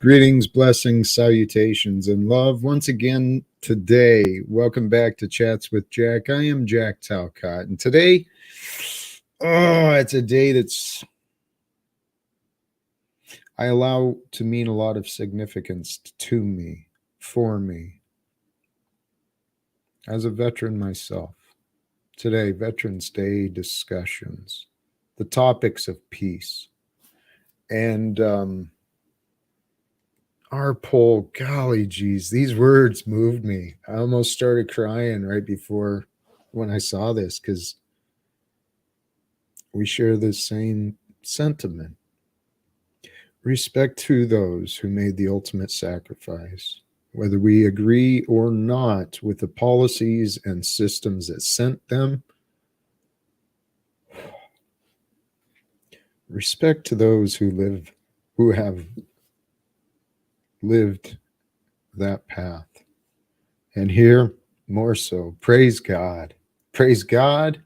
Greetings, blessings, salutations, and love. Once again, today, welcome back to Chats with Jack. I am Jack Talcott, and today, it's a day that's I allow to mean a lot of significance to me, for me, as a veteran myself. Today, Veterans Day discussions, the topics of peace, and our poll, golly geez, these words moved me. I almost started crying right before when I saw this because we share the same sentiment. Respect to those who made the ultimate sacrifice, whether we agree or not with the policies and systems that sent them. Respect to those who have lived that path. And here, more so, praise God. Praise God.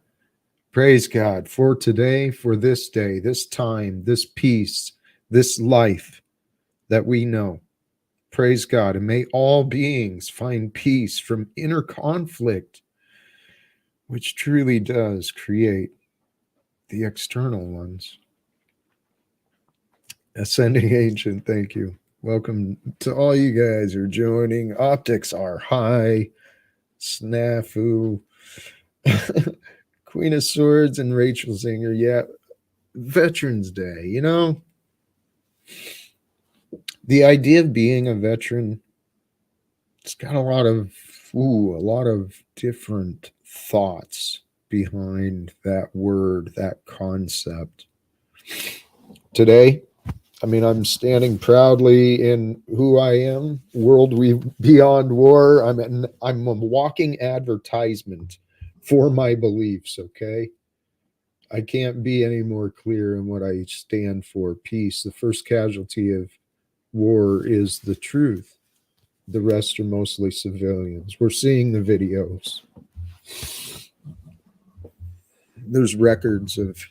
Praise God for today, for this day, this time, this peace, this life that we know. Praise God. And may all beings find peace from inner conflict, which truly does create the external ones. Ascending Ancient, thank you. Welcome to all you guys who are joining. Optics are high. Snafu. Queen of Swords and Rachel Zinger. Yeah, Veterans Day. You know, the idea of being a veteran, it's got a lot of different thoughts behind that word, that concept. Today, I'm standing proudly in who I am. Beyond war. I'm a walking advertisement for my beliefs, okay? I can't be any more clear in what I stand for. Peace. The first casualty of war is the truth. The rest are mostly civilians. We're seeing the videos. There's records of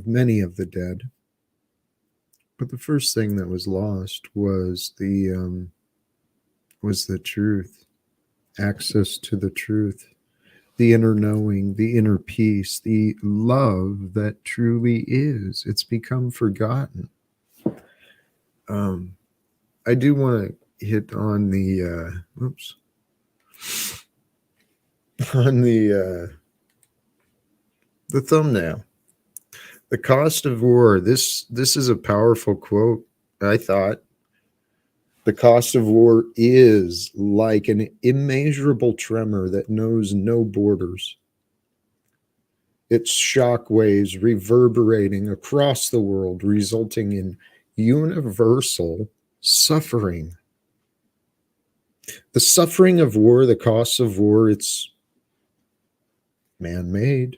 many of the dead. But the first thing that was lost was the truth, access to the truth, the inner knowing, the inner peace, the love that truly is. It's become forgotten. I do want to hit on the thumbnail. The cost of war. This is a powerful quote, I thought. The cost of war is like an immeasurable tremor that knows no borders. Its shock waves reverberating across the world, resulting in universal suffering. The suffering of war, the cost of war, it's man-made.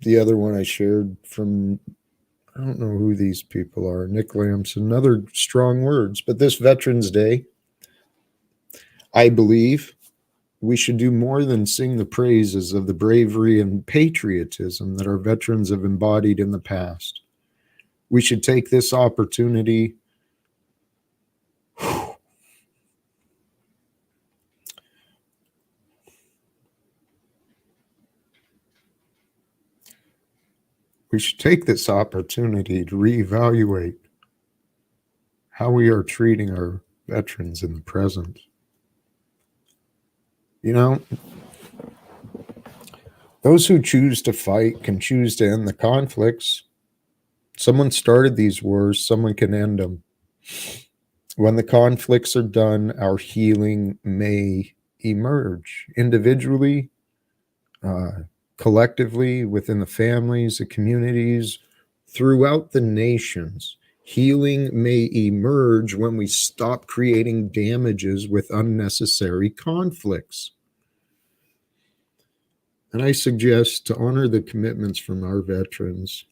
The other one I shared from, I don't know who these people are, Nick Lamson, other strong words, but this Veterans Day, I believe we should do more than sing the praises of the bravery and patriotism that our veterans have embodied in the past. We should take this opportunity to reevaluate how we are treating our veterans in the present. You know, those who choose to fight can choose to end the conflicts. Someone started these wars, someone can end them. When the conflicts are done, our healing may emerge individually, collectively, within the families, the communities, throughout the nations. Healing may emerge when we stop creating damages with unnecessary conflicts. And I suggest to honor the commitments from our veterans.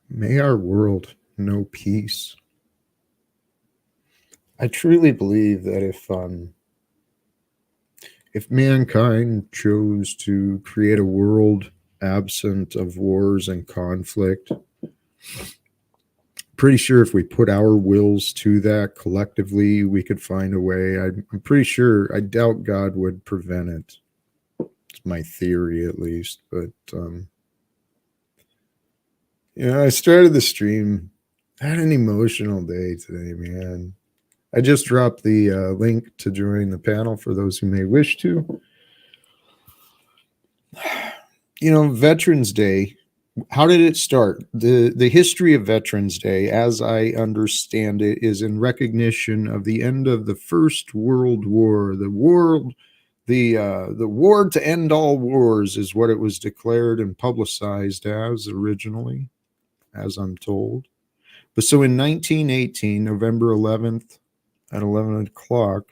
May our world know peace. I truly believe that if mankind chose to create a world absent of wars and conflict, pretty sure if we put our wills to that collectively, we could find a way. I'm pretty sure. I doubt God would prevent it. It's my theory, at least. But I started the stream. I had an emotional day today, man. I just dropped the link to join the panel for those who may wish to. Veterans Day. How did it start? The history of Veterans Day, as I understand it, is in recognition of the end of the First World War. The war to end all wars is what it was declared and publicized as originally, as I'm told. But so in 1918, November 11th at 11 o'clock,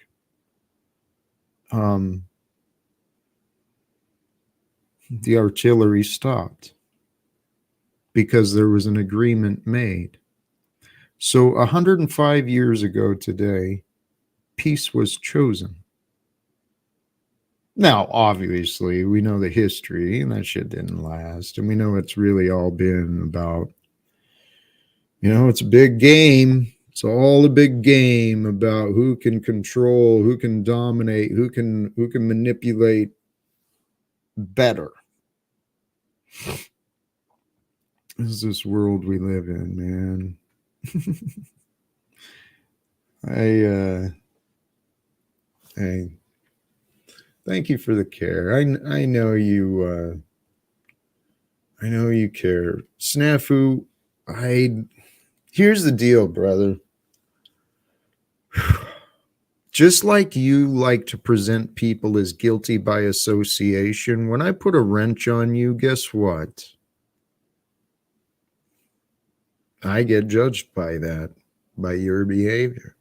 the artillery stopped because there was an agreement made. So 105 years ago today, peace was chosen. Now, obviously, we know the history, and that shit didn't last. And we know it's really all been about, it's a big game. It's all a big game about who can control, who can dominate, who can manipulate better. This is this world we live in, man. Hey, thank you for the care. I know you. I know you care, Snafu. Here's the deal, brother. Just like you like to present people as guilty by association, when I put a wrench on you, guess what? I get judged by that, by your behavior,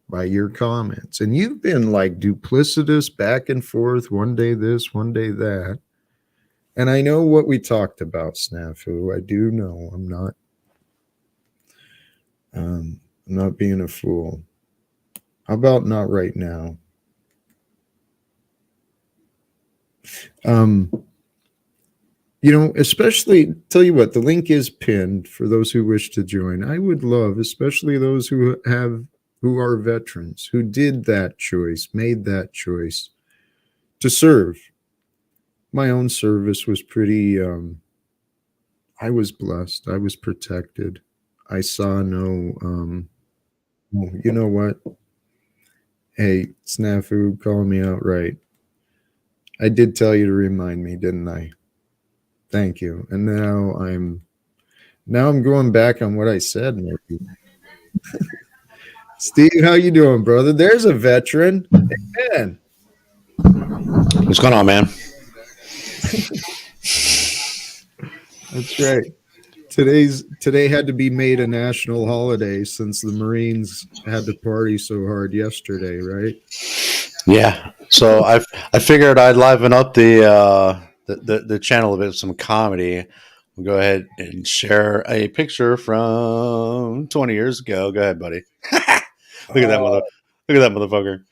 by your comments. And you've been like duplicitous back and forth, one day this, one day that. And I know what we talked about, Snafu. I do know. I'm not being a fool. How about not right now? Especially, tell you what, the link is pinned for those who wish to join. I would love, especially those who are veterans, who did that choice, made that choice to serve. My own service was pretty, I was blessed. I was protected. I saw no, you know what? Hey, Snafu, calling me out right. I did tell you to remind me, didn't I? Thank you. And now I'm going back on what I said. Maybe. Steve, how you doing, brother? There's a veteran. Man. What's going on, man? That's right. Today had to be made a national holiday since the Marines had to party so hard yesterday, right? Yeah. So I figured I'd liven up the channel a bit with some comedy. We'll go ahead and share a picture from 20 years ago. Go ahead, buddy. Look at that Look at that motherfucker.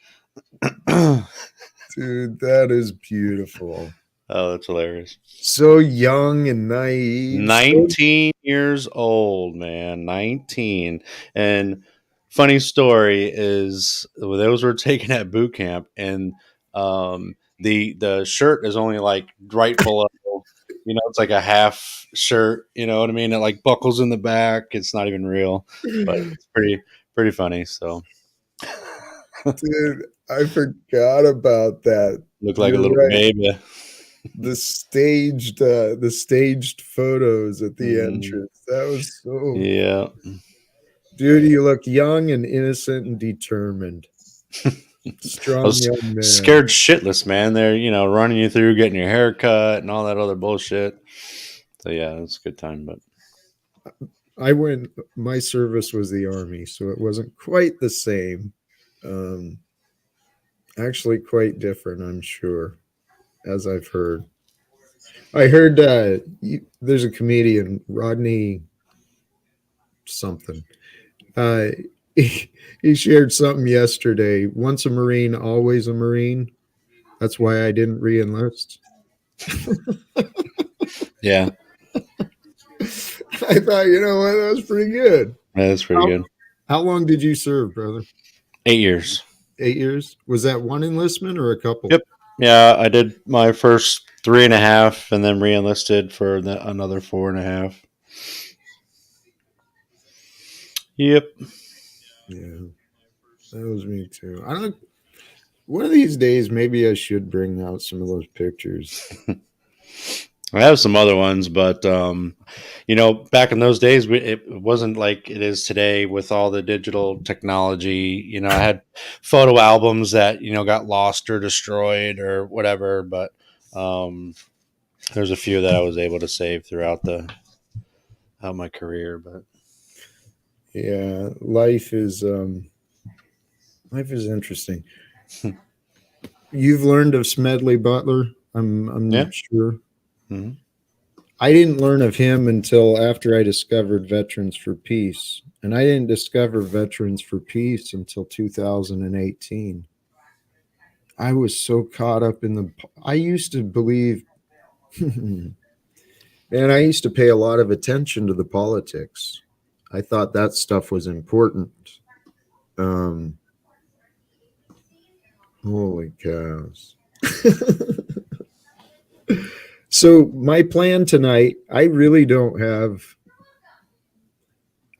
Dude, that is beautiful. Oh, that's hilarious. So young and naive. 19 years old, man. 19. And funny story is those were taken at boot camp, and the shirt is only like right below, it's like a half shirt, you know what I mean? It like buckles in the back. It's not even real, but it's pretty funny. So Dude, I forgot about that. look like a You're little right. baby. The staged photos at the Mm, entrance. That was so. yeah. Dude, you look young and innocent and determined. I Strong was young man. scared shitless, man. They're, running you through getting your hair cut and all that other bullshit. So yeah, it's a good time. But My service was the Army, so it wasn't quite the same. Um, Actually, quite different, I'm sure, as I've heard. I heard there's a comedian, Rodney something. he shared something yesterday. Once a Marine, always a Marine. That's why I didn't re-enlist. Yeah, I thought, you know what, that was pretty good. that's pretty How, good. how long did you serve, brother? 8 years. 8 years? Was that one enlistment or a couple? Yep. Yeah, I did my first 3.5, and then re-enlisted for another 4.5. Yep. Yeah, that was me too. I don't. One of these days, maybe I should bring out some of those pictures. I have some other ones, but back in those days, it wasn't like it is today with all the digital technology. I had photo albums that got lost or destroyed or whatever, but there's a few that I was able to save throughout my career. But Yeah, life is interesting. You've learned of Smedley Butler, I'm yeah, sure. hmm I didn't learn of him until after I discovered Veterans for Peace, and I didn't discover Veterans for Peace until 2018. I was so caught up in the. I used to believe, and I used to pay a lot of attention to the politics. I thought that stuff was important. Um, Holy cows. So, my plan tonight, I really don't have.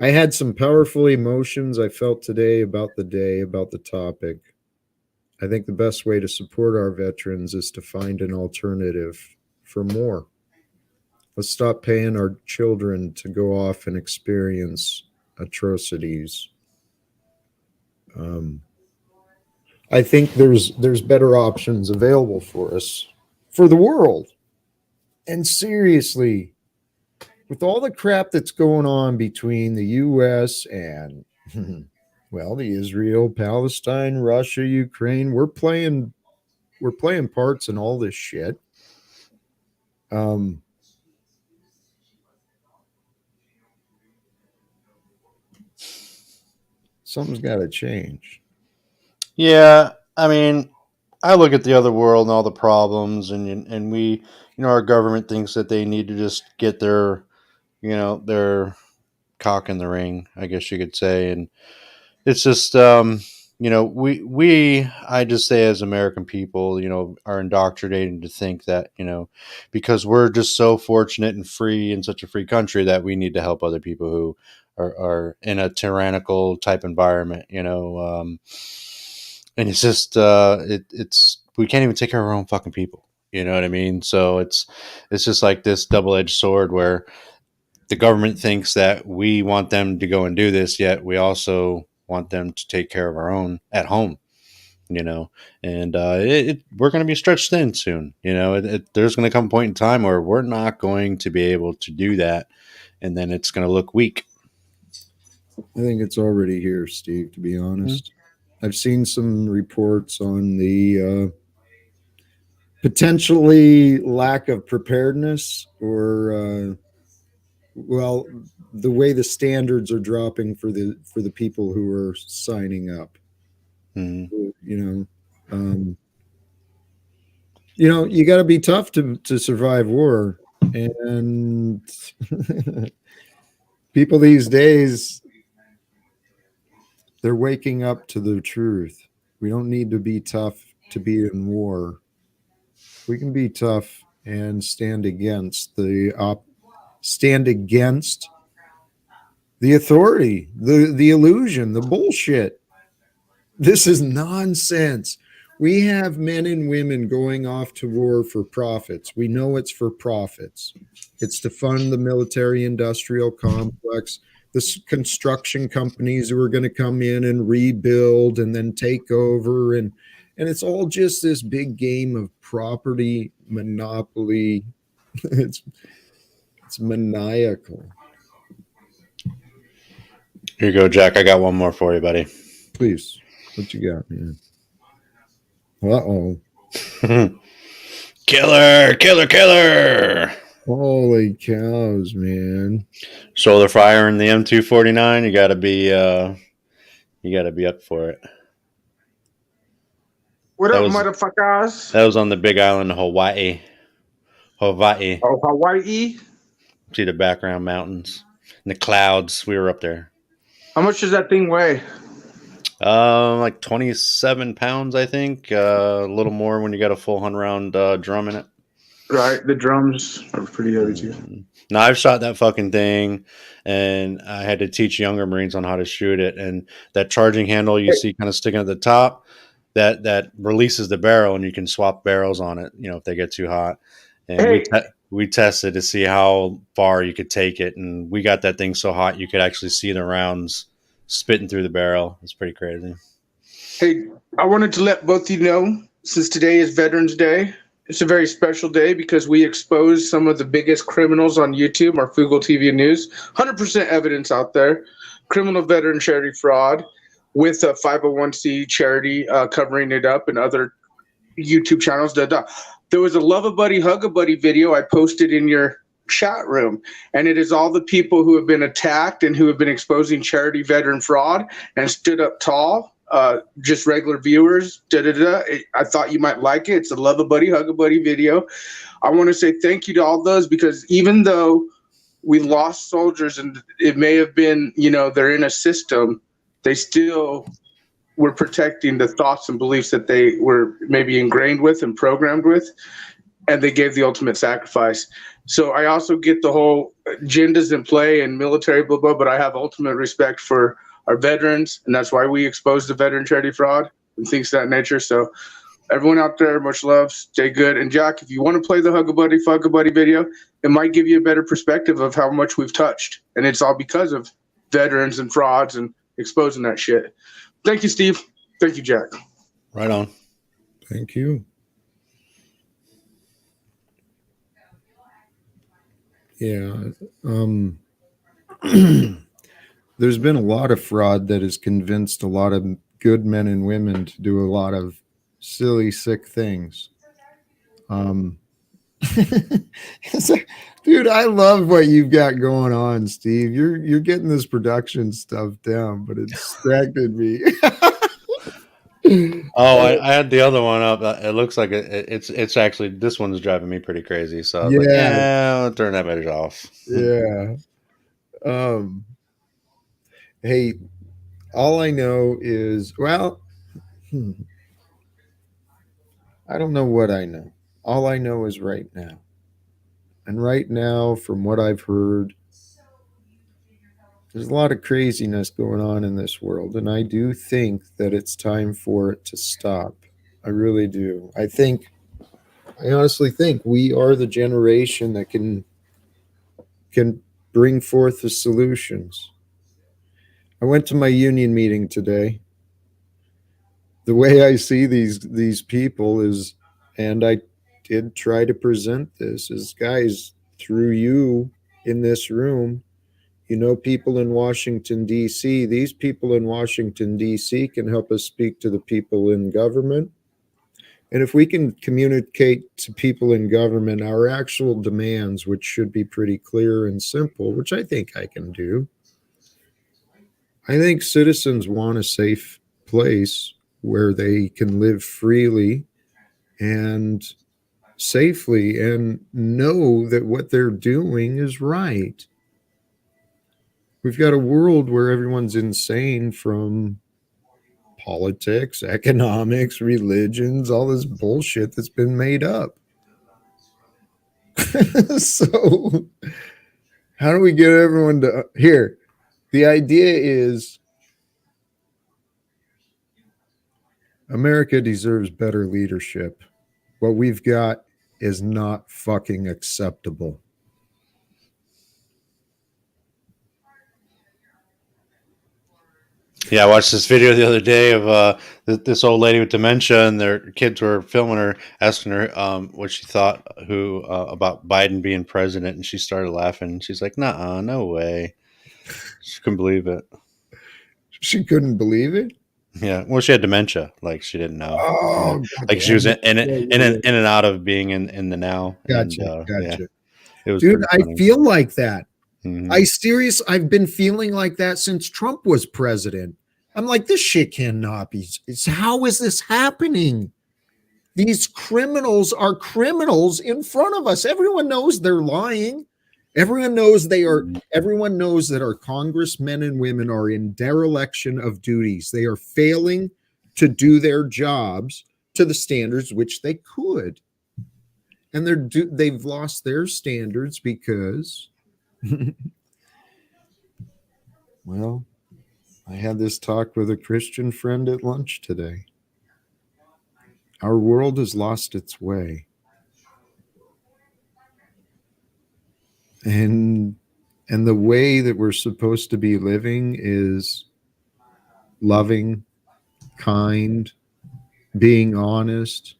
I had some powerful emotions I felt today, about the topic. I think the best way to support our veterans is to find an alternative for more. Let's stop paying our children to go off and experience atrocities. Um, I think there's better options available for us, for the world. And seriously, with all the crap that's going on between the U.S. and well, the Israel, Palestine, Russia, Ukraine, we're playing parts in all this shit. Um, Something's got to change. yeah, I mean, I look at the other world and all the problems, and we, our government thinks that they need to just get their cock in the ring, I guess you could say, and it's just we I just say as American people, are indoctrinated to think that because we're just so fortunate and free in such a free country that we need to help other people who are in a tyrannical type environment, and it's just it's we can't even take care of our own fucking people. You know what I mean? So it's just like this double edged sword where the government thinks that we want them to go and do this, yet we also want them to take care of our own at home, you know. And we're going to be stretched thin soon, there's going to come a point in time where we're not going to be able to do that, and then it's going to look weak. I think it's already here, Steve, to be Mm-hmm. honest. I've seen some reports on the potentially lack of preparedness or, well, the way the standards are dropping for the people who are signing up. Mm-hmm. You know, you got to be tough to survive war, and people these days, they're waking up to the truth. We don't need to be tough to be in war. We can be tough and stand against the authority, the illusion, the bullshit. This is nonsense. We have men and women going off to war for profits. We know it's for profits. It's to fund the military industrial complex, the construction companies who are going to come in and rebuild and then take over, and it's all just this big game of property monopoly. it's it's maniacal. Here you go, Jack. I got one more for you, buddy. Please, what you got, man? Uh-oh. Killer, killer, killer. Holy cows, man. Shoulder fire in the M249. You got to be You got to be up for it. What That up, was motherfuckers? that was on the Big Island of Hawaii. Hawaii. Oh, Hawaii. See the background mountains and the clouds. We were up there. How much does that thing weigh? Like 27 pounds, I think. A little more when you got a full 100 round drum in it. Right, the drums are pretty heavy too. Now I've shot that fucking thing, and I had to teach younger Marines on how to shoot it. And that charging handle you Hey, see kind of sticking at the top, that releases the barrel, and you can swap barrels on it. You know, if they get too hot. And hey, we tested to see how far you could take it, and we got that thing so hot you could actually see the rounds spitting through the barrel. It's pretty crazy. hey! I wanted to let both of you know, since today is Veterans Day, it's a very special day because we expose some of the biggest criminals on YouTube, our Fugal TV News. 100% evidence out there. Criminal veteran charity fraud with a 501c charity covering it up and other YouTube channels. There was a Love a Buddy, Hug a Buddy video I posted in your chat room, and it is all the people who have been attacked and who have been exposing charity veteran fraud and stood up tall. Just regular viewers. I thought you might like it. It's a Love a Buddy, Hug a Buddy video. I want to say thank you to all those, because even though we lost soldiers and it may have been, they're in a system, they still were protecting the thoughts and beliefs that they were maybe ingrained with and programmed with, and they gave the ultimate sacrifice. So I also get the whole agendas in play and military blah blah, but I have ultimate respect for our veterans, and that's why we expose the veteran charity fraud and things of that nature. So everyone out there, much love, stay good. And Jack, if you want to play the Hug a Buddy, Fuck a Buddy video, it might give you a better perspective of how much we've touched, and it's all because of veterans and frauds and exposing that shit. Thank you, Steve. Thank you, Jack. Right on. Thank you. Yeah. There's been a lot of fraud that has convinced a lot of good men and women to do a lot of silly, sick things. Dude, I love what you've got going on, Steve. You're getting this production stuff down, but it distracted me. Oh, I had the other one up. It looks like it's actually, this one's driving me pretty crazy. So I was like, I'll turn that bitch off. Yeah. Hey, all I know is, I don't know what I know. All I know is right now. And right now, from what I've heard, there's a lot of craziness going on in this world. And I do think that it's time for it to stop. I really do. I honestly think we are the generation that can bring forth the solutions. I went to my union meeting today. The way I see these people is, and I did try to present this, is, guys, through you in this room, people in Washington, D.C., these people in Washington, D.C. can help us speak to the people in government. And if we can communicate to people in government our actual demands, which should be pretty clear and simple, which I think I can do, I think citizens want a safe place where they can live freely and safely and know that what they're doing is right. We've got a world where everyone's insane, from politics, economics, religions, all this bullshit that's been made up. So how do we get everyone to here? The idea is America deserves better leadership. What we've got is not fucking acceptable. Yeah, I watched this video the other day of this old lady with dementia, and their kids were filming her, asking her what she thought about Biden being president, and she started laughing. She's like, "Nah, no way." She couldn't believe it. She couldn't believe it? Yeah, well, she had dementia, like she didn't know. Oh, like she was in and out of being in the now. Gotcha. Yeah, it was dude, I feel like that. Mm-hmm. I've been feeling like that since Trump was president. I'm like, this shit cannot be. How is this happening? These criminals are criminals in front of us. Everyone knows they're lying. Everyone knows they are. Everyone knows that our congressmen and women are in dereliction of duties. They are failing to do their jobs to the standards which they could, and they've lost their standards because, well, I had this talk with a Christian friend at lunch today. Our world has lost its way. And the way that we're supposed to be living is loving, kind, being honest,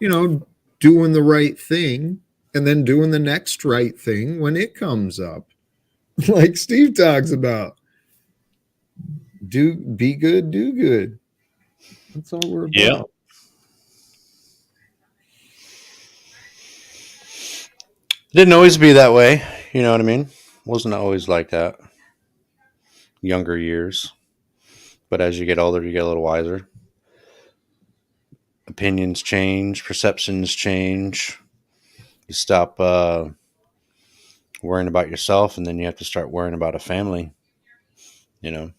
doing the right thing, and then doing the next right thing when it comes up. Like Steve talks about. Be good, do good. That's all we're about. Yeah. Didn't always be that way. You know what I mean? Wasn't always like that. Younger years. But as you get older, you get a little wiser. Opinions change, perceptions change. You stop worrying about yourself, and then you have to start worrying about a family. Yep.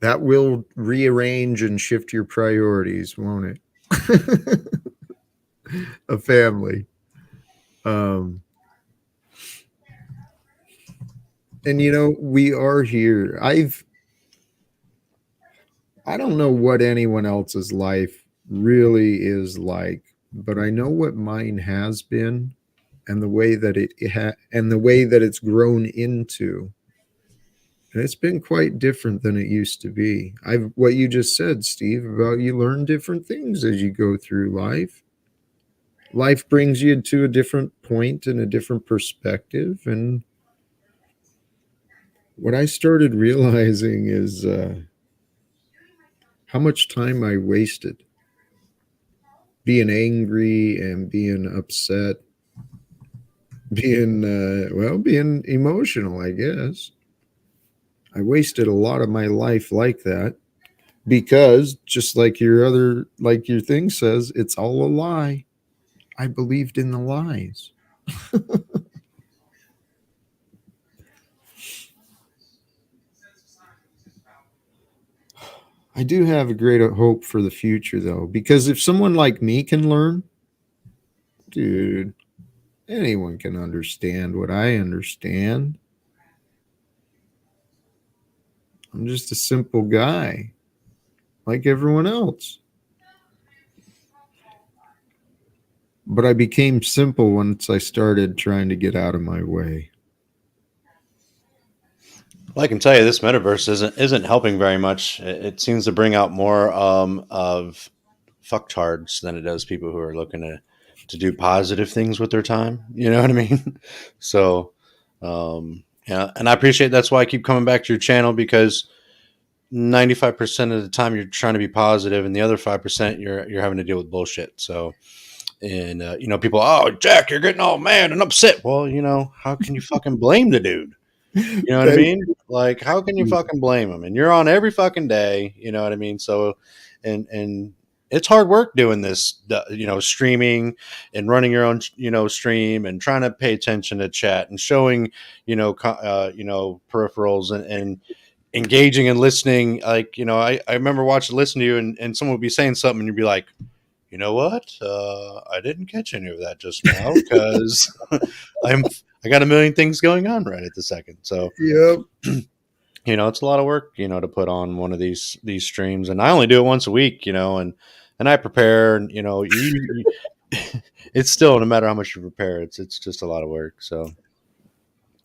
That will rearrange and shift your priorities, won't it? A family. And we are here. I don't know what anyone else's life really is like, but I know what mine has been, and the way that and the way that it's grown into. And it's been quite different than it used to be. What you just said, Steve, about you learn different things as you go through life. Life brings you to a different point and a different perspective. And what I started realizing is how much time I wasted being angry and being upset, being emotional, I guess. I wasted a lot of my life like that because, just like your thing says, it's all a lie. I believed in the lies. I do have a great hope for the future, though, because if someone like me can learn, dude, anyone can understand what I understand. I'm just a simple guy, like everyone else. But I became simple once I started trying to get out of my way. Well, I can tell you this metaverse isn't helping very much. It seems to bring out more of fucktards than it does people who are looking to do positive things with their time. You know what I mean? So, yeah, and I appreciate that's why I keep coming back to your channel, because 95% of the time you're trying to be positive, and the other 5% you're having to deal with bullshit. So, and people, oh, Jack, you're getting all mad and upset. Well, how can you fucking blame the dude? You know what I mean? Like, how can you fucking blame him? And you're on every fucking day. You know what I mean? So, and it's hard work doing this, streaming and running your own, stream, and trying to pay attention to chat and showing, peripherals, and engaging and listening. Like, I remember listening to you, and someone would be saying something, and you'd be like, you know what? I didn't catch any of that just now because I got a million things going on right at the second. So, Yep. It's a lot of work, to put on one of these streams, and I only do it once a week, and I prepare, and it's still, no matter how much you prepare, it's just a lot of work. So,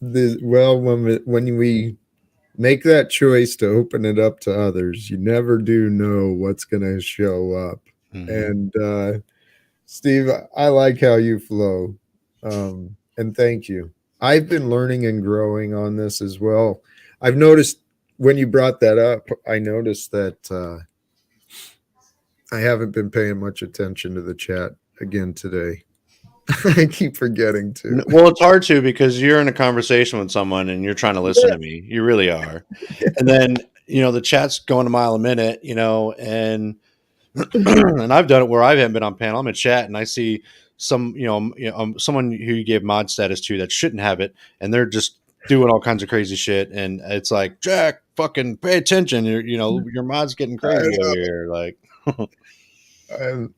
when we make that choice to open it up to others, you never do know what's going to show up. And Steve, I like how you flow, and thank you. I've been learning and growing on this as well. I've noticed when you brought that up, I noticed that I haven't been paying much attention to the chat again today. I keep forgetting to. Well, it's hard to because you're in a conversation with someone and you're trying to listen to me. You really are. And then, the chat's going a mile a minute, and and I've done it where I haven't been on panel. I'm in chat and I see someone who you gave mod status to that shouldn't have it, and they're just doing all kinds of crazy shit. And it's like, Jack, fucking pay attention. Your mod's getting crazy over here. Like, I've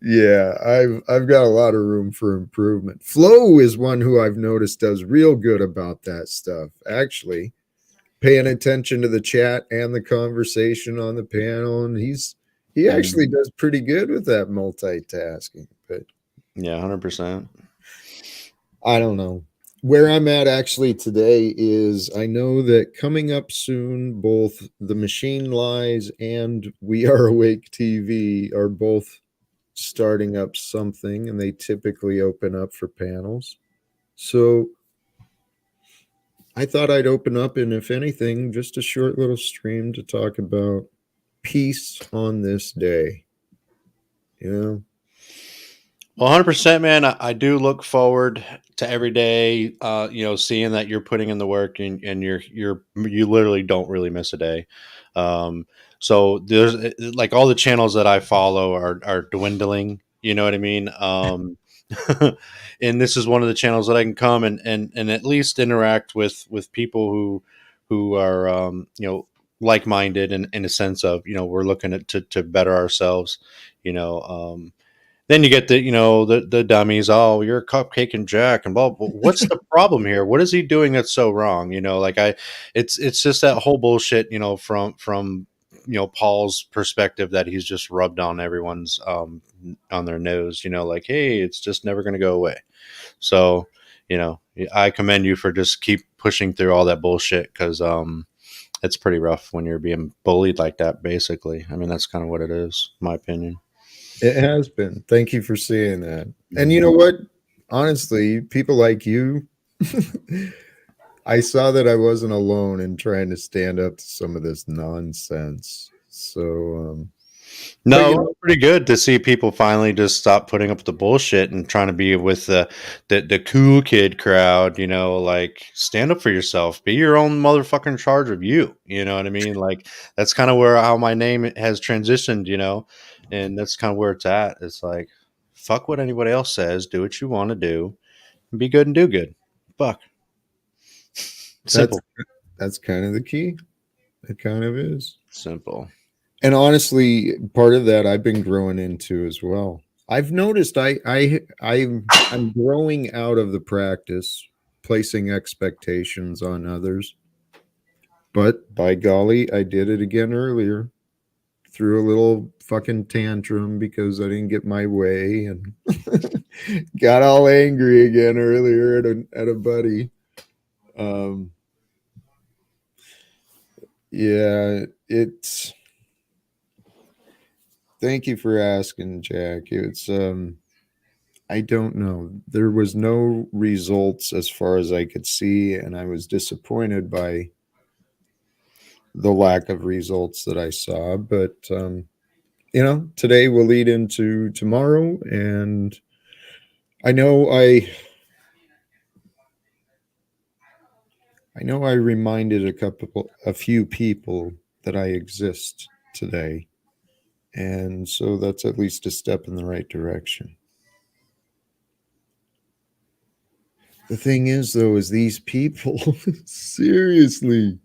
got a lot of room for improvement. Flo is one who I've noticed does real good about that stuff. Actually, paying attention to the chat and the conversation on the panel, and he actually does pretty good with that multitasking. But yeah, 100%. I don't know. Where I'm at actually today is I know that coming up soon, both The Machine Lies and We Are Awake TV are both starting up something, and they typically open up for panels. So I thought I'd open up, and if anything, just a short little stream to talk about peace on this day. Well, 100%, man. I do look forward to every day, seeing that you're putting in the work and you literally don't really miss a day. So there's like all the channels that I follow are dwindling. You know what I mean? And this is one of the channels that I can come and at least interact with people who are, like-minded in a sense of, we're looking to better ourselves, then you get the dummies. Oh, you're a cupcake and Jack and blah, blah. What's the problem here? What is he doing that's so wrong? It's just that whole bullshit. From Paul's perspective that he's just rubbed on everyone's on their nose. Like, hey, it's just never going to go away. So I commend you for just keep pushing through all that bullshit because it's pretty rough when you're being bullied like that. Basically, I mean that's kind of what it is, in my opinion. It has been. Thank you for saying that. And you know what? Honestly, people like you, I saw that I wasn't alone in trying to stand up to some of this nonsense. So, no, pretty good to see people finally just stop putting up the bullshit and trying to be with the cool kid crowd. Like stand up for yourself, be your own motherfucking charge of you. You know what I mean? Like that's kind of how my name has transitioned. And that's kind of where it's at. It's like, fuck what anybody else says. Do what you want to do. And be good and do good. Fuck. Simple. That's kind of the key. It kind of is. Simple. And honestly, part of that I've been growing into as well. I've noticed I'm growing out of the practice, placing expectations on others. But by golly, I did it again earlier. Threw a little fucking tantrum because I didn't get my way and got all angry again earlier at a buddy. Yeah, it's thank you for asking, Jack. It's I don't know. There was no results as far as I could see, and I was disappointed by the lack of results that I saw. But today will lead into tomorrow, and I know I reminded a few people that I exist today, and so that's at least a step in the right direction. The thing is, though, is these people, seriously,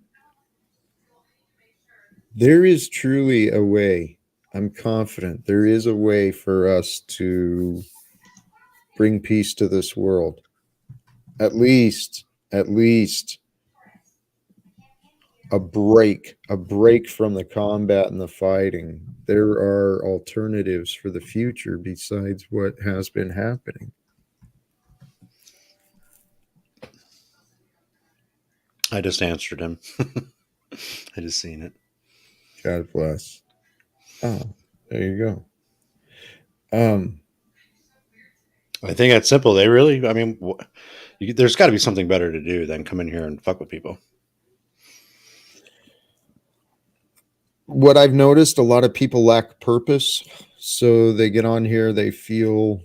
there is truly a way. I'm confident there is a way for us to bring peace to this world. At least a break from the combat and the fighting. There are alternatives for the future besides what has been happening. I just answered him. I just seen it. God bless. Oh, there you go. I think that's simple. They really, I mean, there's got to be something better to do than come in here and fuck with people. What I've noticed, a lot of people lack purpose. So they get on here, they feel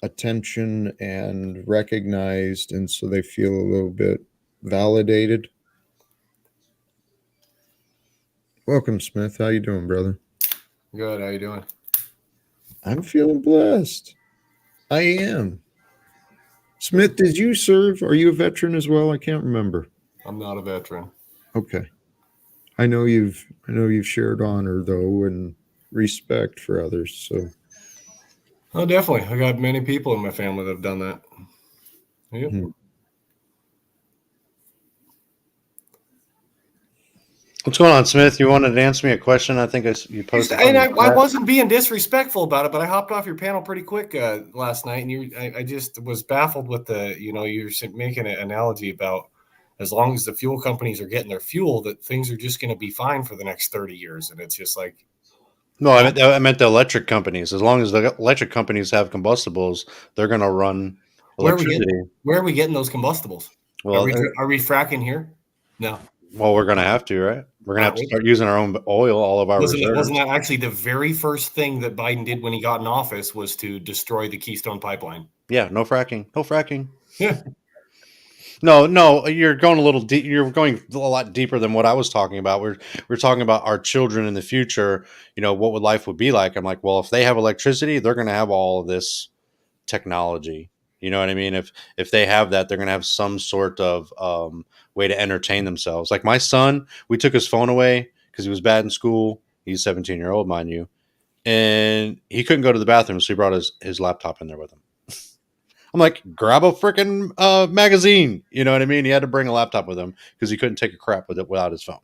attention and recognized, and so they feel a little bit validated. Welcome, Smith. How you doing, brother? Good. How you doing? I'm feeling blessed. I am. Smith, did you serve? Are you a veteran as well? I can't remember. I'm not a veteran. Okay. I know you've shared honor though and respect for others. So Oh, definitely. I got many people in my family that have done that. Yep. What's going on, Smith? You wanted to answer me a question? I think you posted. And I wasn't being disrespectful about it, but I hopped off your panel pretty quick last night, and I just was baffled with you're making an analogy about as long as the fuel companies are getting their fuel, that things are just going to be fine for the next 30 years, and it's just like. No, I meant the electric companies. As long as the electric companies have combustibles, they're going to run electricity. Where are we getting those combustibles? Well, are we fracking here? No. Well, we're going to have to, right? We're going to have to start using our own oil, all of our reserves. Wasn't that actually the very first thing that Biden did when he got in office was to destroy the Keystone Pipeline? Yeah, no fracking. No fracking. Yeah. No, you're going a little deep. You're going a lot deeper than what I was talking about. We're talking about our children in the future. What would life would be like? I'm like, well, if they have electricity, they're going to have all of this technology. You know what I mean? If they have that, they're going to have some sort of way to entertain themselves. Like my son, we took his phone away because he was bad in school. He's 17-year-old, mind you, and he couldn't go to the bathroom, so he brought his laptop in there with him. I'm like, grab a freaking magazine. You know what I mean? He had to bring a laptop with him because he couldn't take a crap with it without his phone.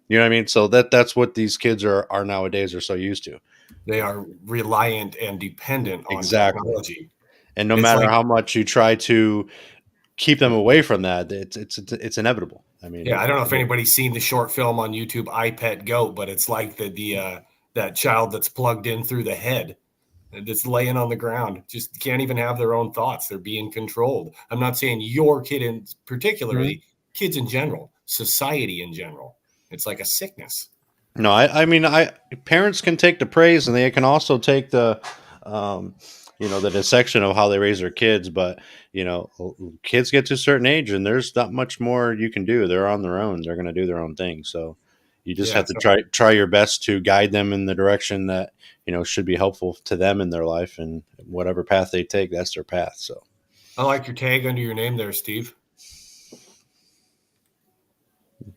You know what I mean? So that's what these kids are nowadays are so used to. They are reliant and dependent on technology. And no matter how much you try to keep them away from that, it's inevitable. I mean, yeah, I don't know if anybody's seen the short film on YouTube, I Pet Goat, but it's like that child that's plugged in through the head, that's laying on the ground, just can't even have their own thoughts. They're being controlled. I'm not saying your kid in particularly, kids in general, society in general. It's like a sickness. No, I mean, parents can take the praise and they can also take the the dissection of how they raise their kids, but kids get to a certain age and there's not much more you can do. They're on their own. They're going to do their own thing. So you just have to try your best to guide them in the direction that, should be helpful to them in their life, and whatever path they take, that's their path. So I like your tag under your name there, Steve.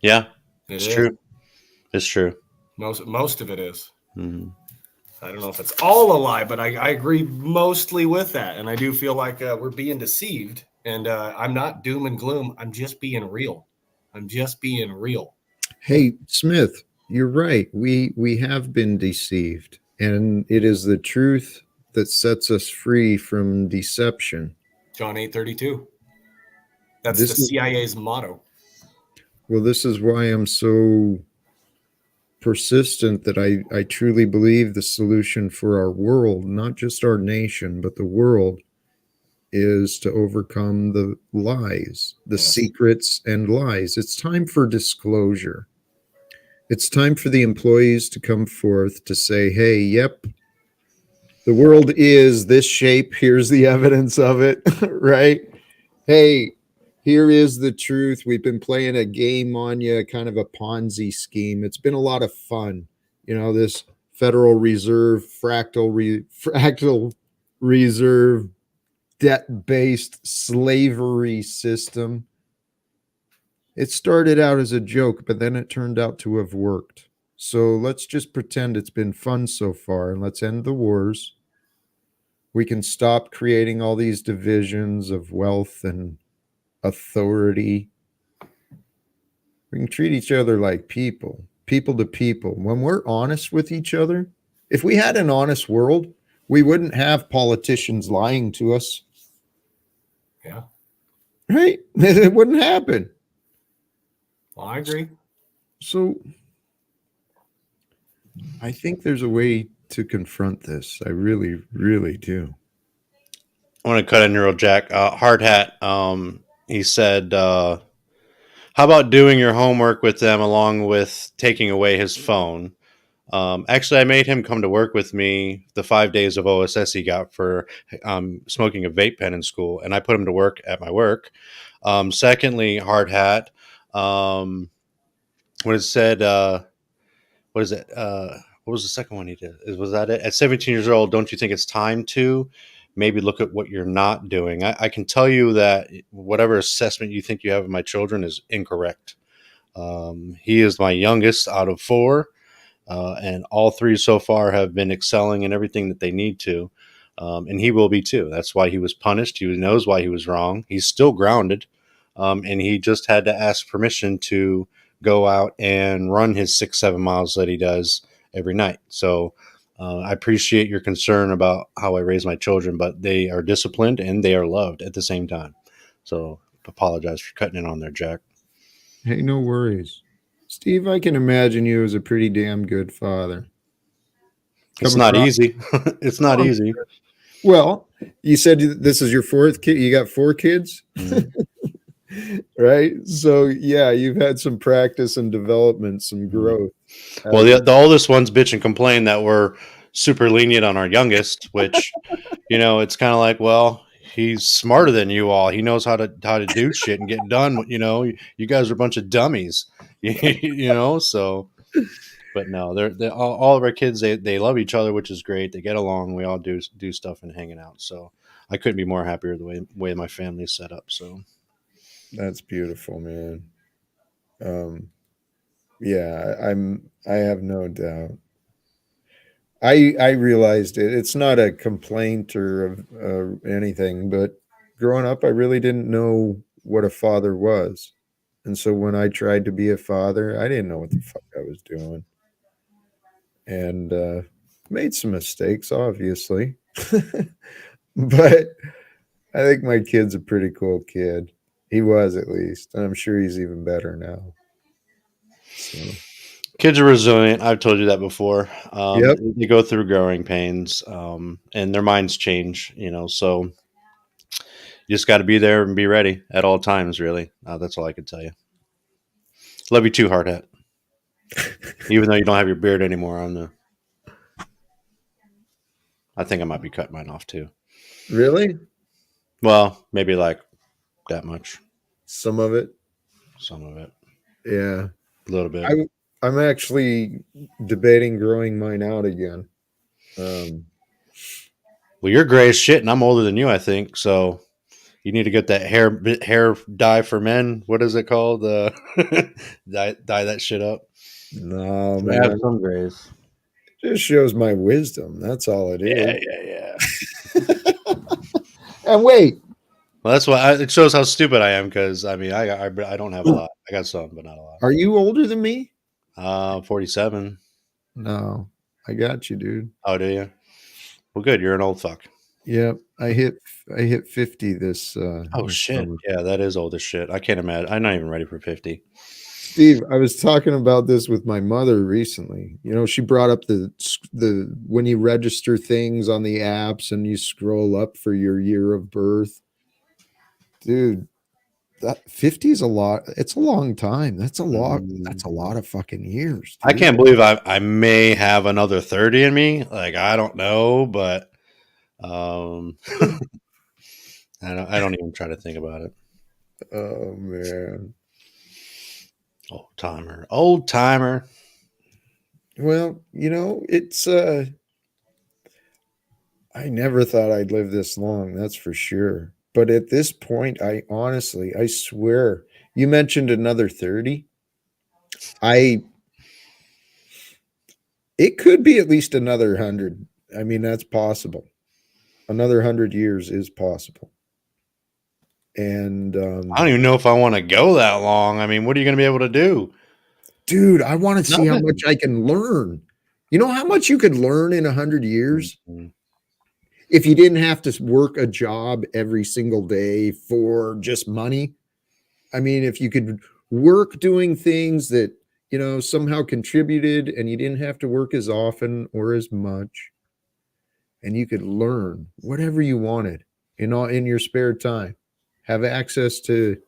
Yeah, it's true. It's true. Most of it is. Mm-hmm. I don't know if it's all a lie, but I agree mostly with that. And I do feel like we're being deceived. And I'm not doom and gloom. I'm just being real. Hey, Smith, you're right. We have been deceived. And it is the truth that sets us free from deception. John 8:32. That's the CIA's motto. Well, this is why I'm so persistent that I truly believe the solution for our world, not just our nation, but the world, is to overcome the lies, the secrets and lies. It's time for disclosure. It's time for the employees to come forth to say, hey, yep, the world is this shape. Here's the evidence of it, right? Hey, here is the truth. We've been playing a game on you, kind of a Ponzi scheme. It's been a lot of fun. This Federal Reserve, fractal reserve, debt-based slavery system. It started out as a joke, but then it turned out to have worked. So let's just pretend it's been fun so far, and let's end the wars. We can stop creating all these divisions of wealth and authority. We can treat each other like people to people. When we're honest with each other, if we had an honest world, we wouldn't have politicians lying to us. Yeah. Right? It wouldn't happen. Well, I agree. So I think there's a way to confront this. I really, really do. I want to cut in real, Jack. Hard Hat, he said, how about doing your homework with them along with taking away his phone? Actually, I made him come to work with me the 5 days of OSS he got for smoking a vape pen in school, and I put him to work at my work. Secondly, hard hat. Um, when it said, what is it? What was the second one he did? Was that it? At 17 years old, don't you think it's time to maybe look at what you're not doing? I can tell you that whatever assessment you think you have of my children is incorrect. He is my youngest out of four. And all three so far have been excelling in everything that they need to. And he will be too. That's why he was punished. He knows why he was wrong. He's still grounded. And he just had to ask permission to go out and run his 6-7 miles that he does every night. So I appreciate your concern about how I raise my children, but they are disciplined and they are loved at the same time. So apologize for cutting in on there, Jack. Hey, no worries. Steve, I can imagine you as a pretty damn good father. It's not easy. It's not easy. Well, you said this is your fourth kid. You got 4 kids, right? So yeah, you've had some practice and development, some growth. Well, the oldest ones bitch and complain that we're super lenient on our youngest, which, it's kind of like, well, he's smarter than you all. He knows how to do shit and get done. You guys are a bunch of dummies, so. But no, they're all of our kids. They love each other, which is great. They get along. We all do stuff and hanging out. So I couldn't be more happier the way my family's set up. So that's beautiful, man. Yeah, I have no doubt. I realized it. It's not a complaint or anything, but growing up, I really didn't know what a father was, and so when I tried to be a father, I didn't know what the fuck I was doing. And made some mistakes, obviously. But I think my kid's a pretty cool kid. He was, at least, and I'm sure he's even better now. So. Kids are resilient. I've told you that before. Yep. They go through growing pains, and their minds change. So you just got to be there and be ready at all times. Really, that's all I can tell you. Love you too, hard hat. Even though you don't have your beard anymore, I think I might be cutting mine off too. Really? Well, maybe like that much. Some of it. Some of it. Yeah. A little bit. I'm actually debating growing mine out again. Well, you're gray as shit, and I'm older than you, I think. So you need to get that hair dye for men. What is it called? Dye that shit up. No, So man. I have some grays. Just shows my wisdom. That's all it is. Yeah. And wait. Well, that's why it shows how stupid I am. Because I don't have a lot. I got some, but not a lot. Are you older than me? 47. No, I got you, dude. Oh, do you? Well, good. You're an old fuck. Yep, I hit 50 this. Oh shit! Summer. Yeah, that is old as shit. I can't imagine. I'm not even ready for 50. Steve, I was talking about this with my mother recently. She brought up the when you register things on the apps and you scroll up for your year of birth. Dude, that 50 is a lot. It's a long time. That's a lot. That's a lot of fucking years. Dude. I can't believe I may have another 30 in me. Like, I don't know, but I don't even try to think about it. Oh man. Old timer. Well, it's I never thought I'd live this long, that's for sure. But at this point, I swear, you mentioned another 30. It could be at least another 100. I mean, that's possible. Another 100 years is possible. And I don't even know if I want to go that long. I mean, what are you going to be able to do? Dude, I want to see how much I can learn. You know how much you could learn in 100 years? Mm-hmm. If you didn't have to work a job every single day for just money. I mean, if you could work doing things that, somehow contributed and you didn't have to work as often or as much, and you could learn whatever you wanted in your spare time, have access to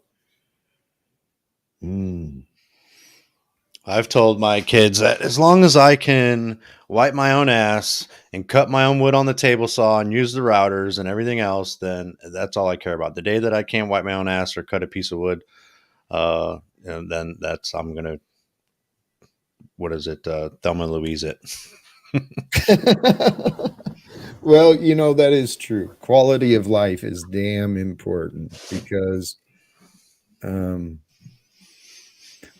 I've told my kids that as long as I can wipe my own ass and cut my own wood on the table saw and use the routers and everything else, then that's all I care about. The day that I can't wipe my own ass or cut a piece of wood, and then that's I'm gonna what is it? Thelma and Louise it. Well, that is true. Quality of life is damn important because, um,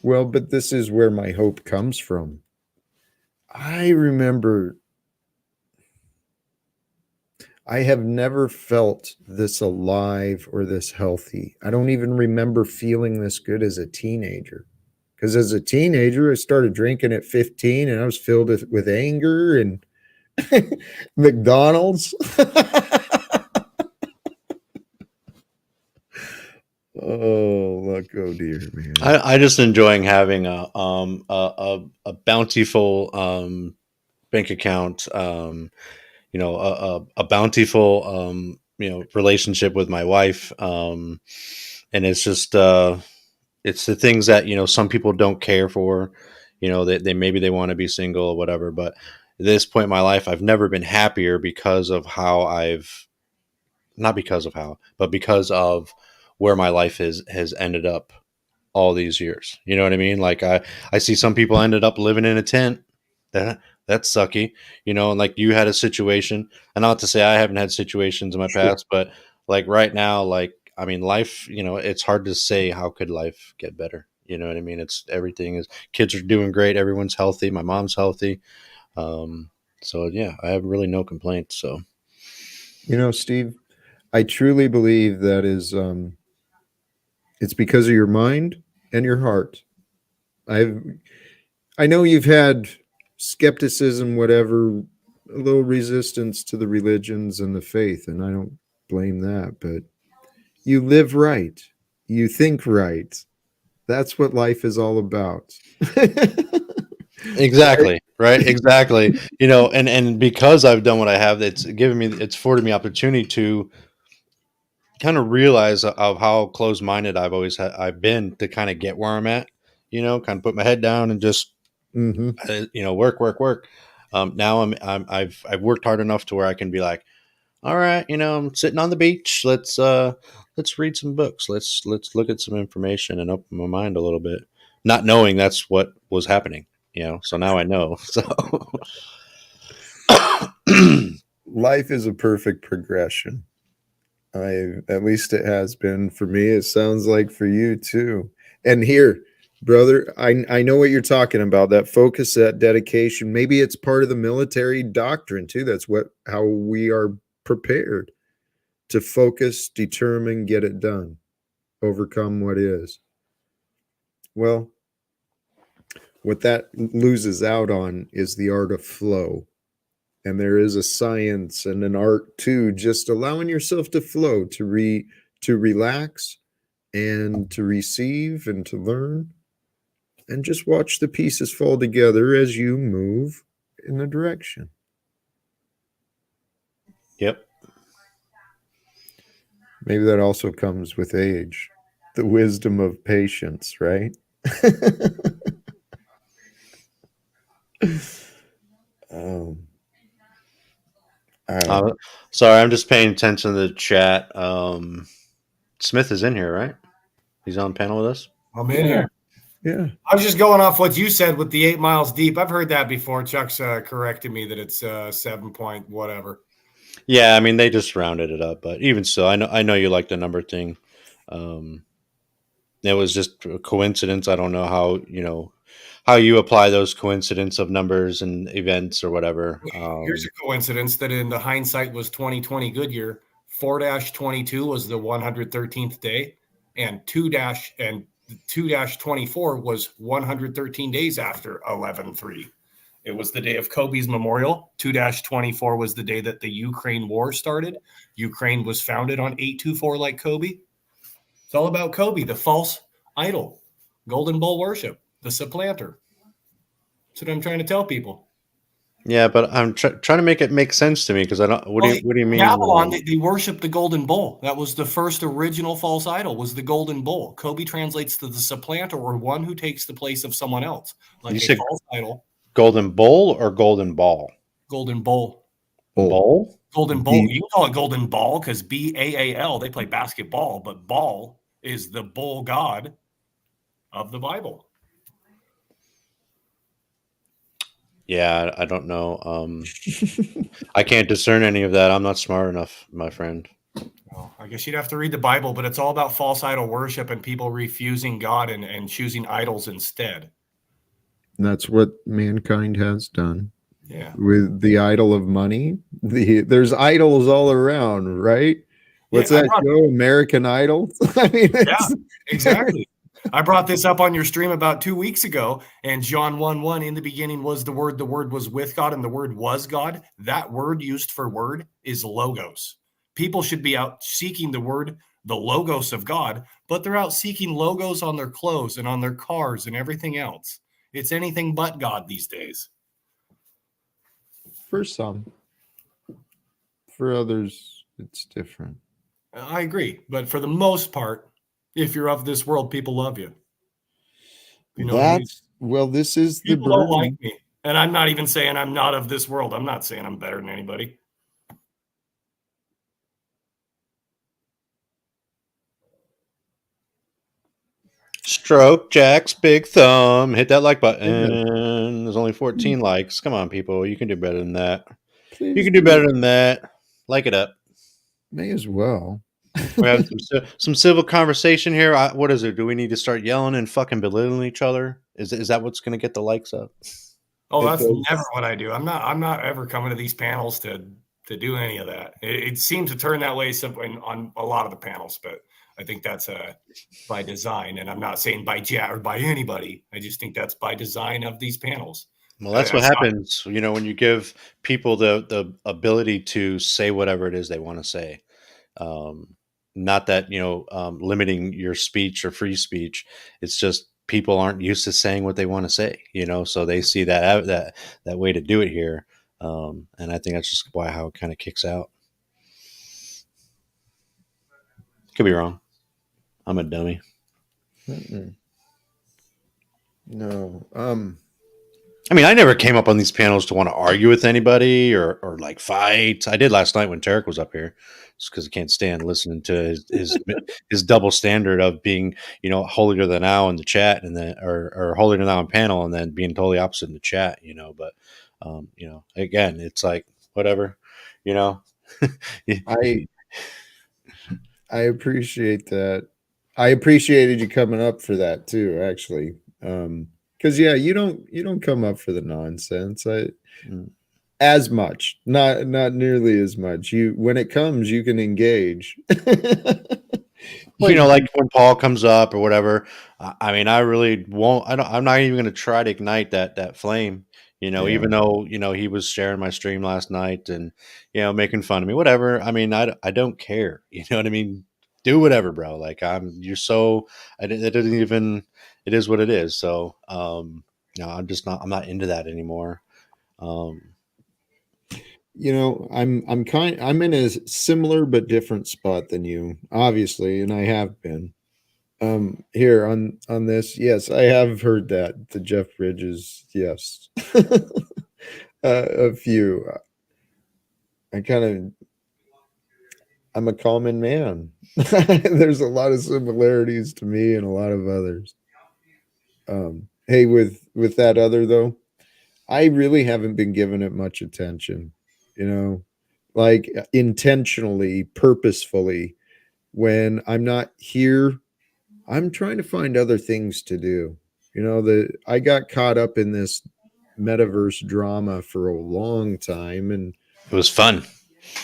well, but this is where my hope comes from. I remember I have never felt this alive or this healthy. I don't even remember feeling this good as a teenager. Because as a teenager, I started drinking at 15 and I was filled with anger and McDonald's. Oh, look, oh dear, man. I just enjoying having a bountiful bank account, a bountiful relationship with my wife, and it's just it's the things that some people don't care for. They maybe they want to be single or whatever, but at this point in my life, I've never been happier because of how I've not because of how, but because of where my life has ended up all these years. You know what I mean? Like I see some people ended up living in a tent. That that's sucky, and like you had a situation, and not to say I haven't had situations in my Sure. past, but like right now, like I mean, life, it's hard to say how could life get better. You know what I mean? It's everything is kids are doing great, everyone's healthy, my mom's healthy. Um, so yeah, I have really no complaints. So Steve, I truly believe that is it's because of your mind and your heart. I've I know you've had skepticism, whatever, a little resistance to the religions and the faith, and I don't blame that, but you live right. You think right. That's what life is all about. Right? exactly. Right. Exactly. And because I've done what I have, it's afforded me opportunity to kind of realize of how close minded I've been to kind of get where I'm at, kind of put my head down and just, Mm-hmm. work, work, work. Now I've worked hard enough to where I can be like, all right, I'm sitting on the beach. Let's read some books. Let's look at some information and open my mind a little bit, not knowing that's what was happening, so now I know. So Life is a perfect progression. At least it has been for me. It sounds like for you too. And here, brother, I know what you're talking about. That focus, that dedication. Maybe it's part of the military doctrine too. That's how we are prepared to focus, determine, get it done, overcome what is. Well, what that loses out on is the art of flow. And there is a science and an art too, just allowing yourself to flow, to relax and to receive and to learn and just watch the pieces fall together as you move in the direction. yep. Maybe that also comes with age, the wisdom of patience, right? um, Uh, Sorry, I'm just paying attention to the chat. Smith is in here, right? He's on panel with us. I'm in here. yeah. I was just going off what you said with the 8 miles deep. I've heard that before. Chuck's corrected me that it's 7 point whatever. Yeah, I mean they just rounded it up, but even so, I know you like the number thing. Um, it was just a coincidence. I don't know how you apply those coincidence of numbers and events or whatever. Here's a coincidence that in the hindsight was 2020 good year. 4-22 was the 113th day, and 2-24 was 113 days after 11/3. It was the day of Kobe's memorial. 2-24 was the day that the Ukraine war started. Ukraine was founded on 824 like Kobe. It's all about Kobe, the false idol, Golden Bull worship, the supplanter. That's what I'm trying to tell people. Yeah, but I'm trying to make it make sense to me because I don't. What do Well, you What do you mean? Babylon, they worship the golden bull. That was the first original false idol, was the golden bull. Kobe translates to the supplanter, or one who takes the place of someone else, You like a said false idol. golden bowl or golden ball? Golden bull. Bull. Bowl? Golden bull. B You can call it golden ball because BAAL, they play basketball, but ball is the bull god of the Bible. Yeah, I don't know. I can't discern any of that. I'm not smart enough, my friend. Well, I guess you'd have to read the Bible, but it's all about false idol worship and people refusing God and choosing idols instead. That's what mankind has done Yeah. with the idol of money. There's idols all around, right? What's Yeah, that show? American Idol. I mean, yeah, exactly. I brought this up on your stream about 2 weeks ago, and John 1:1, in the beginning was the Word was with God, and the Word was God. That word used for word is logos. People should be out seeking the word, the logos of God, but they're out seeking logos on their clothes and on their cars and everything else. It's anything but God these days. for some. For others, it's different. I agree, but for the most part, if you're of this world, people love you. You know what I mean? This is the People don't like burden. me. And I'm not even saying I'm not of this world. I'm not saying I'm better than anybody. Stroke Jack's big thumb. Hit that like Yeah, button. There's only 14 likes. Come on, people. You can do better than that. You please can do do. better than that. Like it up. May as well. We have some civil conversation here. What is it? Do we need to start yelling and fucking belittling each other? Is that what's going to get the likes up? Oh, It that's does. never what I do. I'm not ever coming to these panels to do any of that. It seems to turn that way on a lot of the panels, but I think that's by design. And I'm not saying by Jack or by anybody. I just think that's by design of these panels. Well, that's what happens, when you give people the ability to say whatever it is they want to say. Not that limiting your speech or free speech. It's just people aren't used to saying what they want to say. So they see that way to do it here, and I think that's just how it kind of kicks out. Could be wrong. I'm a dummy. Mm-mm. No. I mean, I never came up on these panels to want to argue with anybody or like fight. I did last night when Tarek was up here, just because I can't stand listening to his double standard of being, holier than thou in the chat and then or holier than thou in panel and then being totally opposite in the chat. But again, it's like whatever. I appreciate that. I appreciated you coming up for that too, actually. Because you don't come up for the nonsense. As much, not nearly as much. When it comes, you can engage. Like when Paul comes up or whatever. I mean, I really won't. I'm not even going to try to ignite that flame. Even though he was sharing my stream last night and making fun of me, whatever. I mean, I don't care. You know what I mean? Do whatever, bro. Like you're so. It doesn't even. It is what it is. So, I'm just not. I'm not into that anymore. I'm in a similar but different spot than you, obviously, and I have been. Here on this, yes, I have heard that the Jeff Bridges, yes, a few. I'm a common man. There's a lot of similarities to me and a lot of others. Hey, with that other though, I really haven't been giving it much attention. Like intentionally, purposefully. When I'm not here, I'm trying to find other things to do. I got caught up in this metaverse drama for a long time, and It was fun.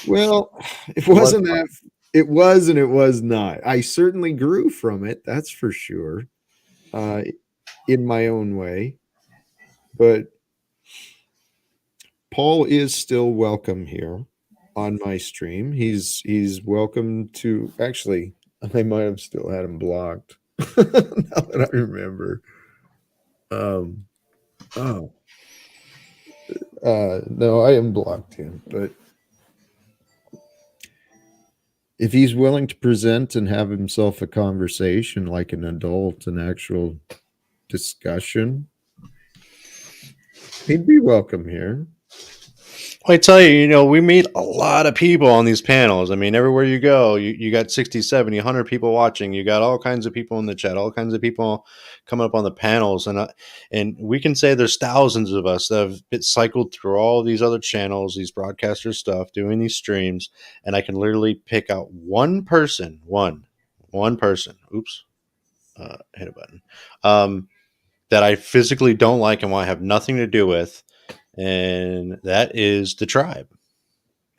well, it wasn't that. It was and it was not. I certainly grew from it. That's for sure. In my own way, but Paul is still welcome here on my stream. He's welcome to. Actually, I might have still had him blocked. Now that I remember. Oh, No, I unblocked him, but if he's willing to present and have himself a conversation like an adult, an actual discussion, he'd be welcome here. I tell you, we meet a lot of people on these panels. I mean, everywhere you go, you got 60, 70, 100 people watching. You got all kinds of people in the chat, all kinds of people coming up on the panels. And we can say there's thousands of us that have been cycled through all these other channels, these broadcaster stuff, doing these streams. And I can literally pick out one person, one person. Oops, hit a button. That I physically don't like and want to have nothing to do with. And that is the tribe.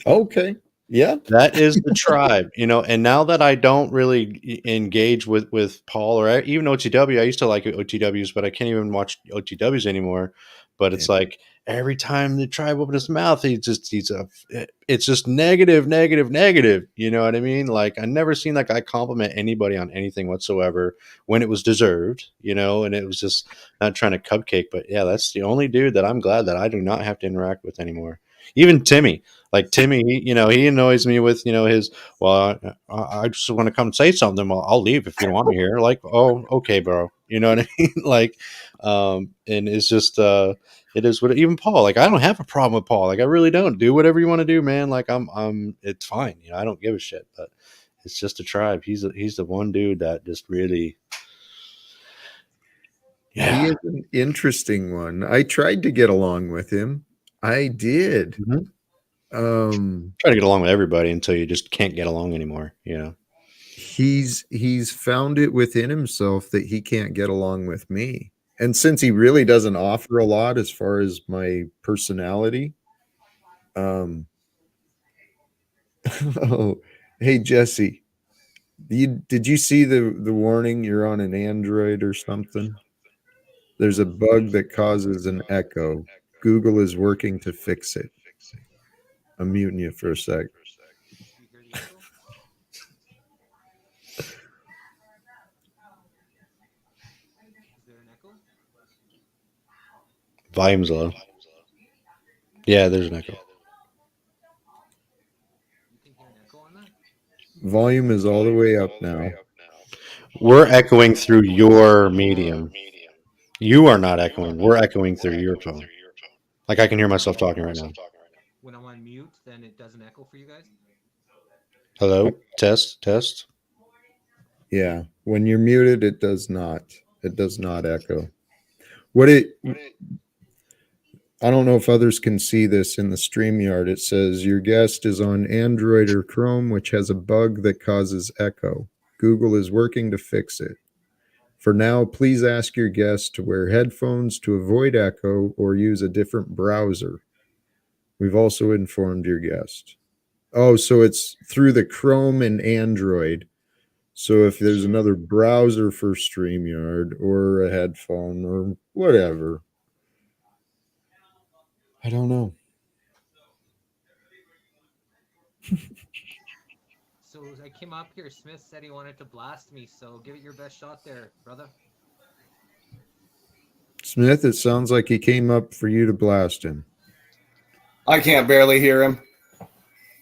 Okay. Yeah. That is the tribe, and now that I don't really engage with Paul or even OTW, I used to like OTWs, but I can't even watch OTWs anymore. But it's like every time the tribe opens his mouth, it's just negative, negative, negative. You know what I mean? Like I never seen that guy compliment anybody on anything whatsoever when it was deserved, and it was just not trying to cupcake. But yeah, that's the only dude that I'm glad that I do not have to interact with anymore. Even Timmy. Like Timmy, he annoys me with, his, well, I just want to come say something. Well, I'll leave if you don't want me here. Like, oh, okay, bro. You know what I mean? Like, and it's just, it is what, even Paul, like, I don't have a problem with Paul. Like, I really don't. Do whatever you want to do, man. Like, it's fine. I don't give a shit, but it's just a tribe. He's the one dude that just really, yeah. He is an interesting one. I tried to get along with him. I did. Mm-hmm. Try to get along with everybody until you just can't get along anymore. He's found it within himself that he can't get along with me. And since he really doesn't offer a lot as far as my personality, oh, hey Jesse, did you see the warning? You're on an Android or something. There's a bug that causes an echo. Google is working to fix it. I'm muting you for a sec. Volume's low. Yeah, there's an echo. Volume is all the way up now. We're echoing through your medium. You are not echoing. We're echoing through your phone. Like I can hear myself talking right now. When I'm on mute, then it doesn't echo for you guys? Hello? Test. Yeah. When you're muted, it does not. It does not echo. I don't know if others can see this in the StreamYard. It says your guest is on Android or Chrome, which has a bug that causes echo. Google is working to fix it. For now, please ask your guest to wear headphones to avoid echo or use a different browser. We've also informed your guest. Oh, so it's through the Chrome and Android. So if there's another browser for StreamYard or a headphone or whatever, I don't know. So I came up here. Smith said he wanted to blast me, so give it your best shot there, brother. Smith, it sounds like he came up for you to blast him. I can't barely hear him.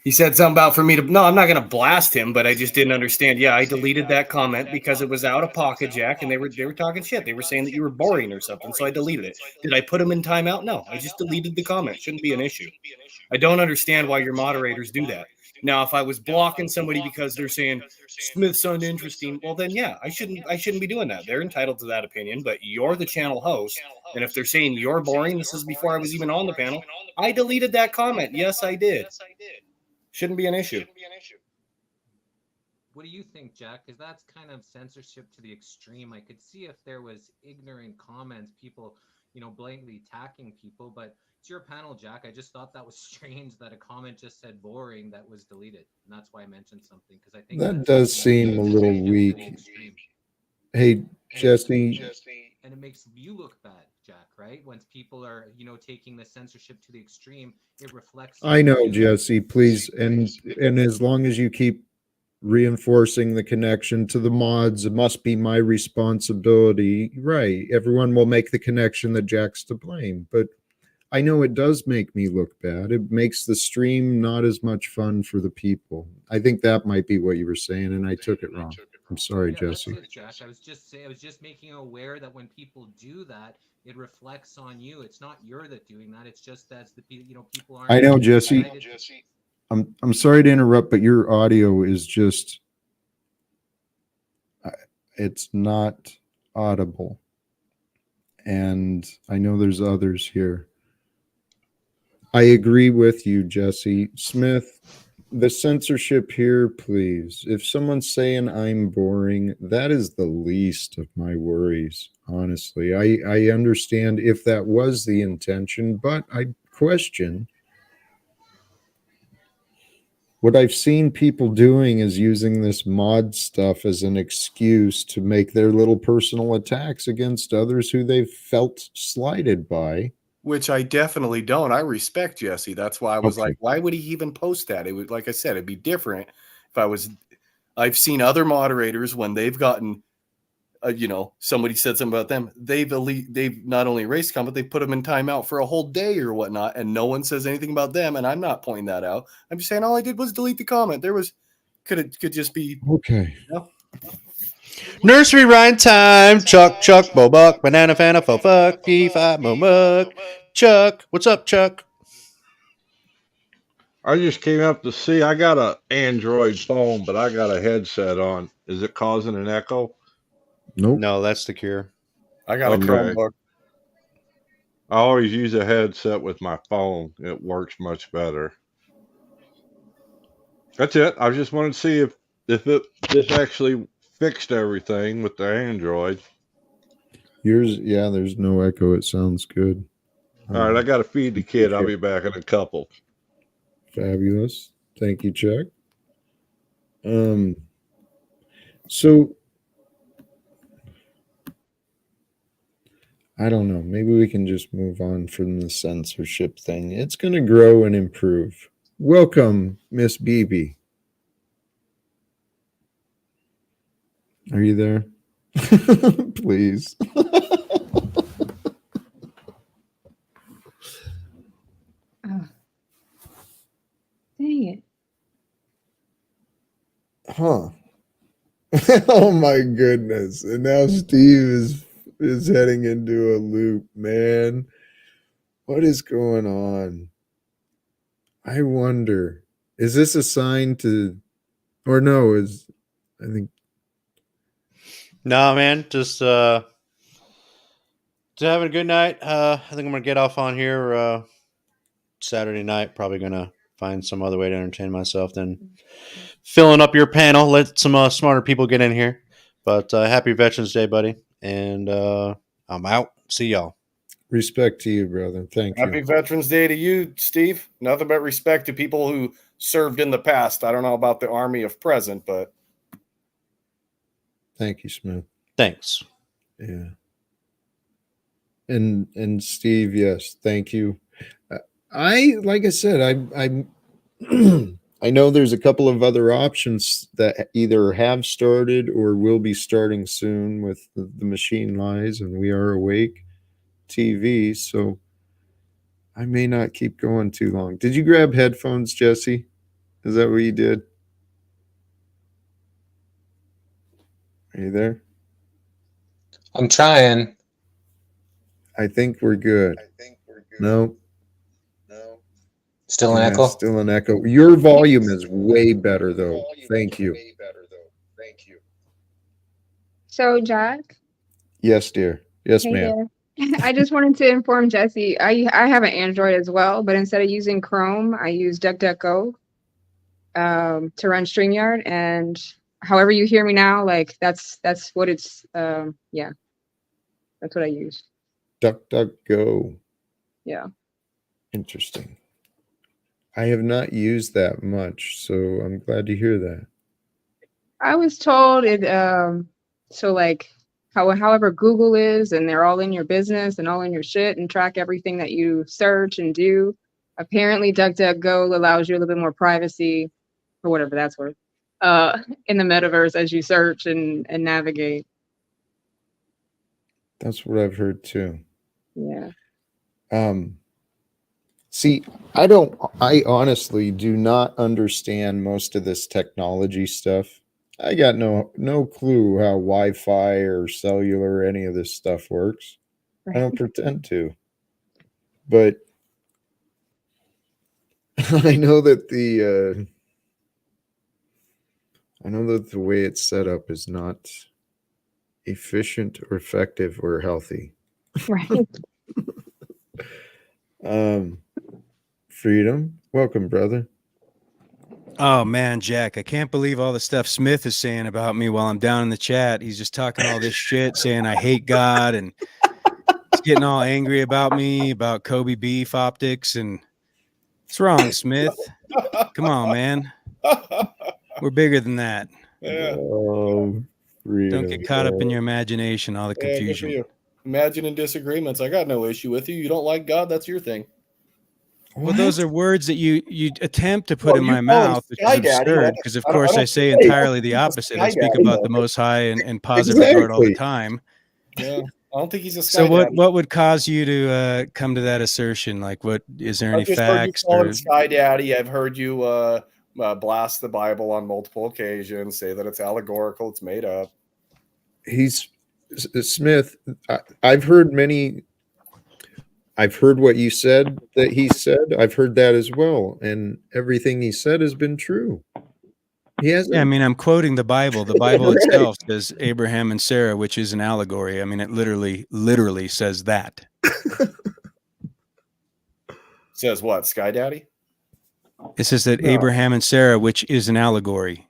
He said something about for me to. No, I'm not going to blast him, but I just didn't understand. Yeah, I deleted that comment because it was out of pocket, Jack, and they were talking shit. They were saying that you were boring or something, so I deleted it. Did I put him in timeout? No, I just deleted the comment. Shouldn't be an issue. I don't understand why your moderators do that. Now, if I was blocking somebody because they're saying Smith's uninteresting, well, then yeah, I shouldn't be doing that. They're entitled to that opinion, but you're the channel host, and if they're saying you're boring, this is before I was even on the panel. I deleted that comment. Yes, I did. Shouldn't be an issue. What do you think, Jack? Because that's kind of censorship to the extreme. I could see if there was ignorant comments, people, blatantly attacking people, but it's your panel, Jack. I just thought that was strange that a comment just said boring that was deleted. And that's why I mentioned something, because I think that does seem a little weak. Hey, Jesse. And it makes you look bad, Jack, right? Once people are, taking the censorship to the extreme, it reflects. I know, Jesse, please. And as long as you keep reinforcing the connection to the mods, it must be my responsibility. Right. Everyone will make the connection that Jack's to blame. But I know it does make me look bad. It makes the stream not as much fun for the people. I think that might be what you were saying, and I took it wrong. I'm sorry, Yeah, that's Jesse. it, Jack. I was just making you aware that when people do that, it reflects on you. It's not you're that doing that. It's just that people aren't I know, Jesse. excited. I'm sorry to interrupt, but your audio is just it's not audible. And I know there's others here. I agree with you, Jesse. Smith, the censorship here, please. If someone's saying I'm boring, that is the least of my worries, honestly. I understand if that was the intention, but I question what I've seen people doing is using this mod stuff as an excuse to make their little personal attacks against others who they've felt slighted by. Which I definitely don't. I respect Jesse. That's why I was Okay. like, why would he even post that? It would, like I said, it'd be different if I was. I've seen other moderators when they've gotten, somebody said something about them. They've not only erased comment, they put them in timeout for a whole day or whatnot, and no one says anything about them. And I'm not pointing that out. I'm just saying all I did was delete the comment. There was could just be Okay. Nursery rhyme time. Chuck, Chuck, Bo Buck, Banana Fana, Fo Fuck, P5, Mo Muck. Chuck, what's up, Chuck? I just came up to see. I got an Android phone, but I got a headset on. Is it causing an echo? Nope. No, that's the cure. I got a Okay. Chromebook. I always use a headset with my phone. It works much better. That's it. I just wanted to see if this actually fixed everything with the Android. Yours, yeah, there's no echo. It sounds good. All right, I got to feed the kid. I'll be back in a couple. Fabulous. Thank you, Chuck. So I don't know. Maybe we can just move on from the censorship thing. It's going to grow and improve. Welcome, Miss BeeBee. Are you there? Please. Oh. Dang it. Huh. Oh my goodness. And now Steve is heading into a loop, man. What is going on? I wonder. Is this a sign to or no, I think No, man, just having a good night. I think I'm gonna get off on here Saturday night. Probably gonna find some other way to entertain myself than filling up your panel. Let some smarter people get in here. But happy Veterans Day, buddy, and I'm out. See y'all. respect to you, brother. Thank Happy you. Veterans Day to you, Steve. Nothing but respect to people who served in the past. I don't know about the army of present, but Thank you, Smith. Thanks. Yeah. And Steve, yes, thank you. Like I said, I'm I know there's a couple of other options that either have started or will be starting soon with the Machine Lies and We Are Awake TV. So I may not keep going too long. Did you grab headphones, Jesse? Is that what you did? Are you there? I'm trying. I think we're good. No, Still an yeah, echo? still an echo. Your volume is way better, though. Thank you. So, Jack, Yes, dear. Yes, hey ma'am. there. I just wanted to inform Jesse. I have an Android as well, but instead of using Chrome, I use DuckDuckGo to run StreamYard. And however you hear me now, like that's what it's. Yeah, that's what I use. DuckDuckGo. Yeah. Interesting. I have not used that much, so I'm glad to hear that. I was told it. So like however Google is, and they're all in your business and all in your shit and track everything that you search and do. Apparently, DuckDuckGo allows you a little bit more privacy, or whatever that's worth, in the metaverse as you search and navigate. That's what I've heard too. Yeah. See, I honestly do not understand most of this technology stuff. I got no clue how Wi-Fi or cellular or any of this stuff works. I don't pretend to. But I know that the way it's set up is not efficient or effective or healthy. Right. Freedom, welcome, brother. Oh man, Jack, I can't believe all the stuff Smith is saying about me while I'm down in the chat. He's just talking all this shit, saying I hate God, and he's getting all angry about me, about Kobe beef optics, and what's wrong, Smith? Come on, man. We're bigger than that. Yeah. Oh, freedom. Don't get caught up in your imagination, all the Yeah, good for confusion. you. Imagining disagreements. I got no issue with you. You don't like God, that's your thing. Well, those are words that you attempt to put in you my call him mouth, which is Sky Daddy. absurd, because of I don't- course I don't I say think- entirely the opposite. I speak Daddy. about the Most High and positive regard all the Exactly. time. Yeah, I don't think he's a Sky So Daddy. what would cause you to come to that assertion? Like, what is there any I've just heard you facts? call Or him Sky Daddy. I've heard you blast the Bible on multiple occasions, say that it's allegorical, it's made up. He's Smith. I've heard what you said that he said. I've heard that as well, and everything he said has been true. He hasn't. yeah, I mean, I'm quoting the Bible. The Bible Right. itself says Abraham and Sarah, which is an allegory. I mean, it literally says that. Says what, Sky Daddy? It says that No. Abraham and Sarah, which is an allegory,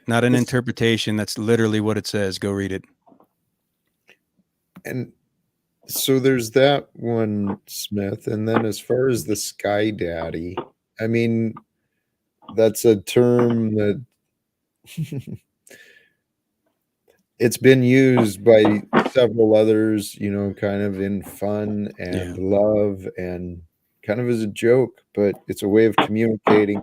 not an It's- interpretation. That's literally what it says. Go read it. And so there's that one, Smith. And then as far as the Sky Daddy, I mean, that's a term that it's been used by several others, kind of in fun and love and kind of as a joke, but it's a way of communicating.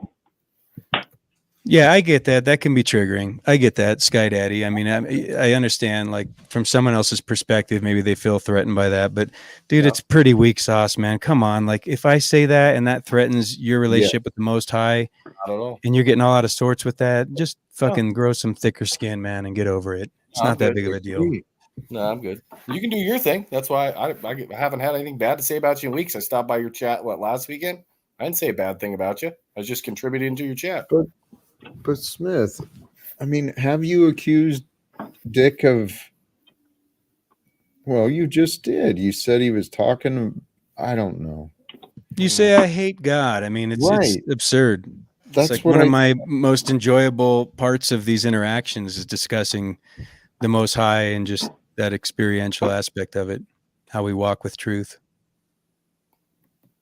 Yeah, I get that. That can be triggering. I get that, Sky Daddy. I mean, I understand, like, from someone else's perspective, maybe they feel threatened by that. But, dude, it's pretty weak sauce, man. Come on. Like, if I say that and that threatens your relationship with the Most High, I don't know. and you're getting all out of sorts with that, just fucking grow some thicker skin, man, and get over it. It's not that big of a deal. No, I'm good. You can do your thing. That's why I haven't had anything bad to say about you in weeks. I stopped by your chat, last weekend? I didn't say a bad thing about you. I was just contributing to your chat. But Smith, I mean, have you accused Dick of? Well, you just did. You said he was talking. I don't know. You say I hate God. I mean, it's absurd. That's it's like what one of my most enjoyable parts of these interactions is discussing the Most High and just that experiential aspect of it, how we walk with truth.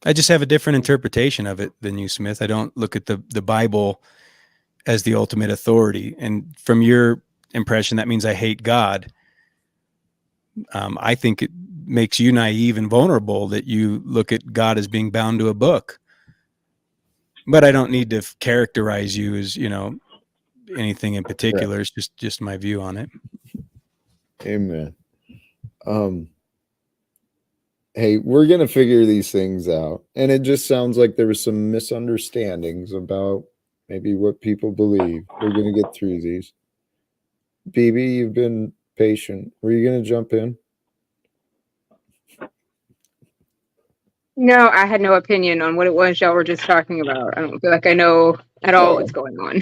I just have a different interpretation of it than you, Smith. I don't look at the Bible as the ultimate authority. And from your impression, that means I hate God. I think it makes you naive and vulnerable that you look at God as being bound to a book. But I don't need to characterize you as, anything in particular. Right. It's just my view on it. Amen. Hey, we're going to figure these things out. And it just sounds like there was some misunderstandings about maybe what people believe. We're going to get through these. BeeBee, you've been patient. Were you going to jump in? No, I had no opinion on what it was y'all were just talking about. I don't feel like I know at all what's going on.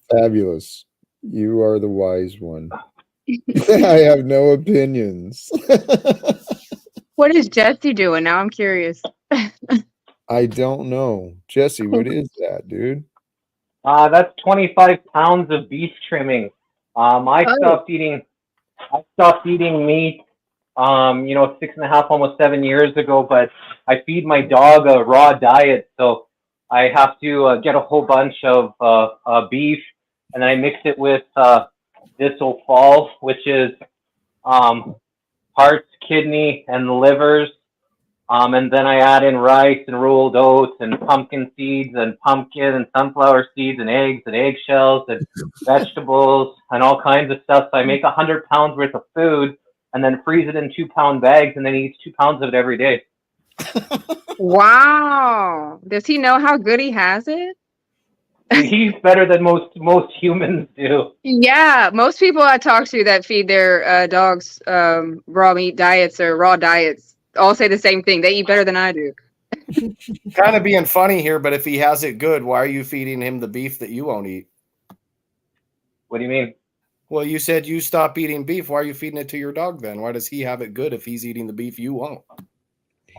Fabulous. You are the wise one. I have no opinions. What is Jesse doing? Now I'm curious. I don't know. Jesse, what is that, dude? That's 25 pounds of beef trimming. I stopped eating meat, 6.5, almost 7 years ago, but I feed my dog a raw diet. So I have to get a whole bunch of beef, and then I mix it with this offal, which is hearts, kidney, and livers. And then I add in rice and rolled oats and pumpkin seeds and pumpkin and sunflower seeds and eggs and eggshells and vegetables and all kinds of stuff. So I make 100 pounds worth of food and then freeze it in 2-pound bags and then eat 2 pounds of it every day. Wow. Does he know how good he has it? He's better than most humans do. Yeah, most people I talk to that feed their dogs raw meat diets or raw diets all say the same thing. They eat better than I do. Kind of being funny here, but if he has it good, why are you feeding him the beef that you won't eat? What do you mean? Well, you said you stop eating beef. Why are you feeding it to your dog then? Why does he have it good if he's eating the beef you won't?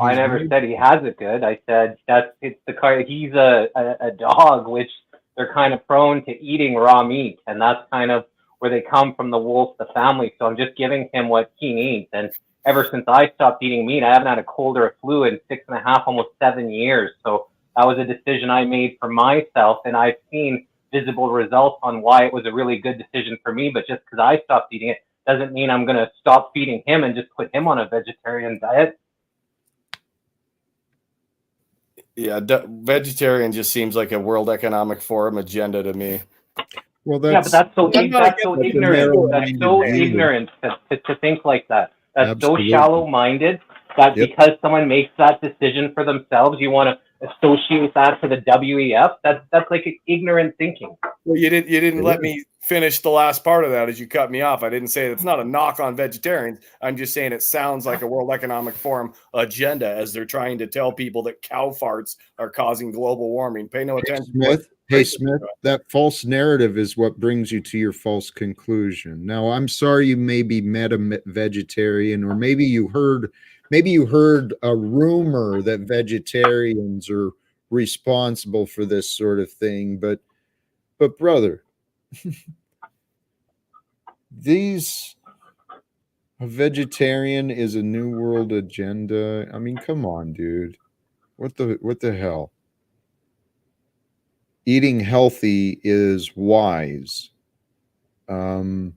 I never said he has it good. I said it's the car. He's a dog, which they're kind of prone to eating raw meat, and that's kind of where they come from, the wolf, the family. So I'm just giving him what he needs. And ever since I stopped eating meat, I haven't had a cold or a flu in 6.5, almost 7 years. So that was a decision I made for myself, and I've seen visible results on why it was a really good decision for me. But just because I stopped eating it doesn't mean I'm going to stop feeding him and just put him on a vegetarian diet. Yeah, vegetarian just seems like a World Economic Forum agenda to me. Well, but that's so ignorant. That's so ignorant to think like that. That's Absolutely. So shallow-minded that because someone makes that decision for themselves, you want to associate that to the WEF. That's like ignorant thinking. Well, you didn't let me finish the last part of that as you cut me off. I didn't say it's not a knock on vegetarians. I'm just saying it sounds like a World Economic Forum agenda as they're trying to tell people that cow farts are causing global warming. Pay no attention. Hey, Smith, that false narrative is what brings you to your false conclusion. Now, I'm sorry you maybe met a vegetarian, or maybe you heard a rumor that vegetarians are responsible for this sort of thing, but brother, a vegetarian is a new world agenda. I mean, come on, dude. What the hell? Eating healthy is wise. I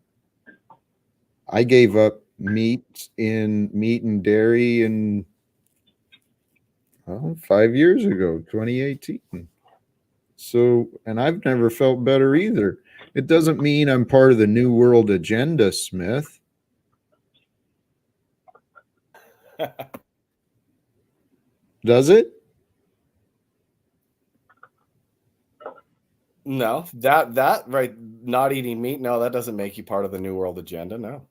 gave up meat and dairy in 5 years ago, 2018. So, and I've never felt better either. It doesn't mean I'm part of the New World agenda, Smith. Does it? No, that right, not eating meat, no, that doesn't make you part of the New World agenda, no.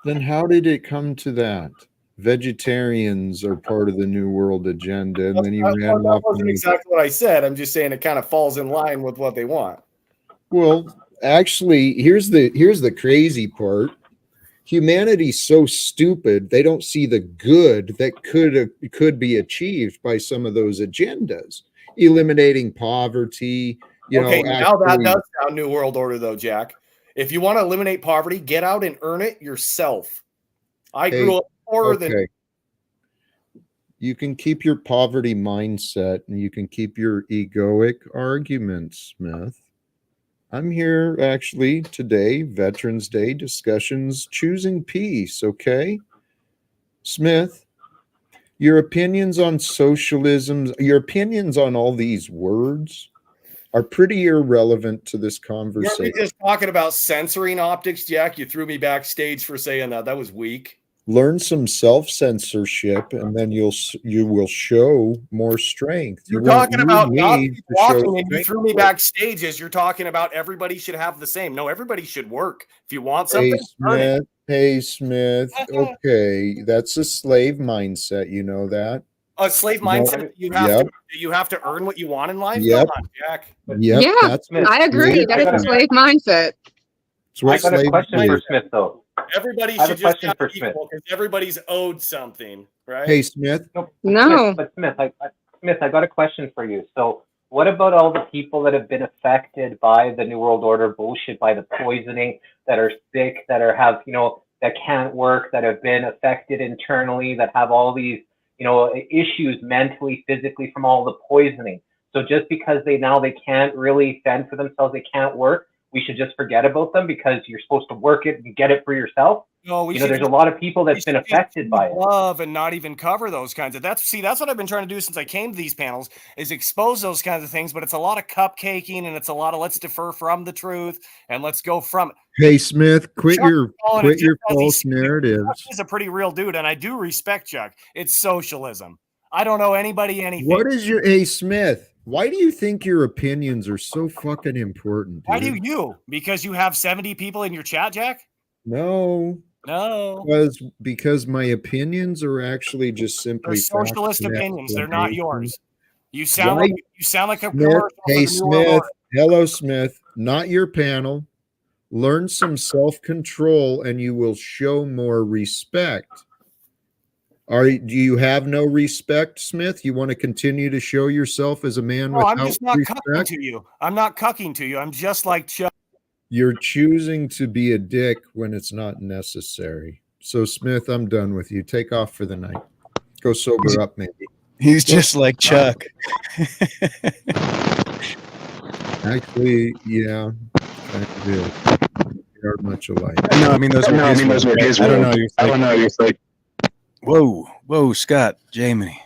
Then how did it come to that? Vegetarians are part of the New World agenda, and then you ran off. That wasn't exactly what I said. I'm just saying it kind of falls in line with what they want. Well, actually, here's the crazy part. Humanity's so stupid they don't see the good that could be achieved by some of those agendas, eliminating poverty. Okay, now that does sound New World Order, though, Jack. If you want to eliminate poverty, get out and earn it yourself. I grew up poorer than. You can keep your poverty mindset and you can keep your egoic arguments, Smith. I'm here actually today, Veterans Day discussions, choosing peace, okay? Smith, your opinions on socialism, your opinions on all these words are pretty irrelevant to this conversation. Weren't we just talking about censoring optics, Jack? You threw me backstage for saying that. That was weak. Learn some self-censorship, and then you will show more strength. You're talking about not walking, and you threw me backstage as you're talking about everybody should have the same. No, everybody should work. If you want something, Hey, Smith. Okay, that's a slave mindset. You know that. A slave mindset. You have to earn what you want in life. Yep. Come on, Jack. Yep. Yeah, I agree. That is a slave mindset. I got a question for Smith, though. Everybody should just have equal because everybody's owed something, right? Hey, Smith. No. Smith, I got a question for you. So what about all the people that have been affected by the New World Order bullshit, by the poisoning, that are sick, that have, that can't work, that have been affected internally, that have all these, issues mentally, physically from all the poisoning? So just because they can't really fend for themselves, they can't work, we should just forget about them because you're supposed to work it and get it for yourself? No, there's a lot of people that's been affected by it. Love and not even cover those kinds of that's what I've been trying to do since I came to these panels is expose those kinds of things, but it's a lot of cupcaking and it's a lot of let's defer from the truth and let's go from. Hey, Smith, quit your false narratives. He's a pretty real dude, and I do respect Chuck. It's socialism. I don't owe anybody anything. What is your Smith? Why do you think your opinions are so fucking important, dude? Why do you? Because you have 70 people in your chat, Jack? No. No. Because my opinions are actually just simply They're socialist facts and opinions. They're not explanations. yours. You sound Why- like a Smith, commercial hey, for the New World Smith. Order. Hello, Smith. Not your panel. Learn some self-control and you will show more respect. Do you have no respect, Smith? You want to continue to show yourself as a man No, without I'm just not respect? cucking to you. I'm not cucking to you. I'm just like Chuck. You're choosing to be a dick when it's not necessary. So, Smith, I'm done with you. Take off for the night. Go sober up, maybe. He's just like Chuck. Actually, yeah, kind of is. They are much alike. No, I mean those were his. I don't know. I don't know. You're like, Whoa, Scott, Jamie.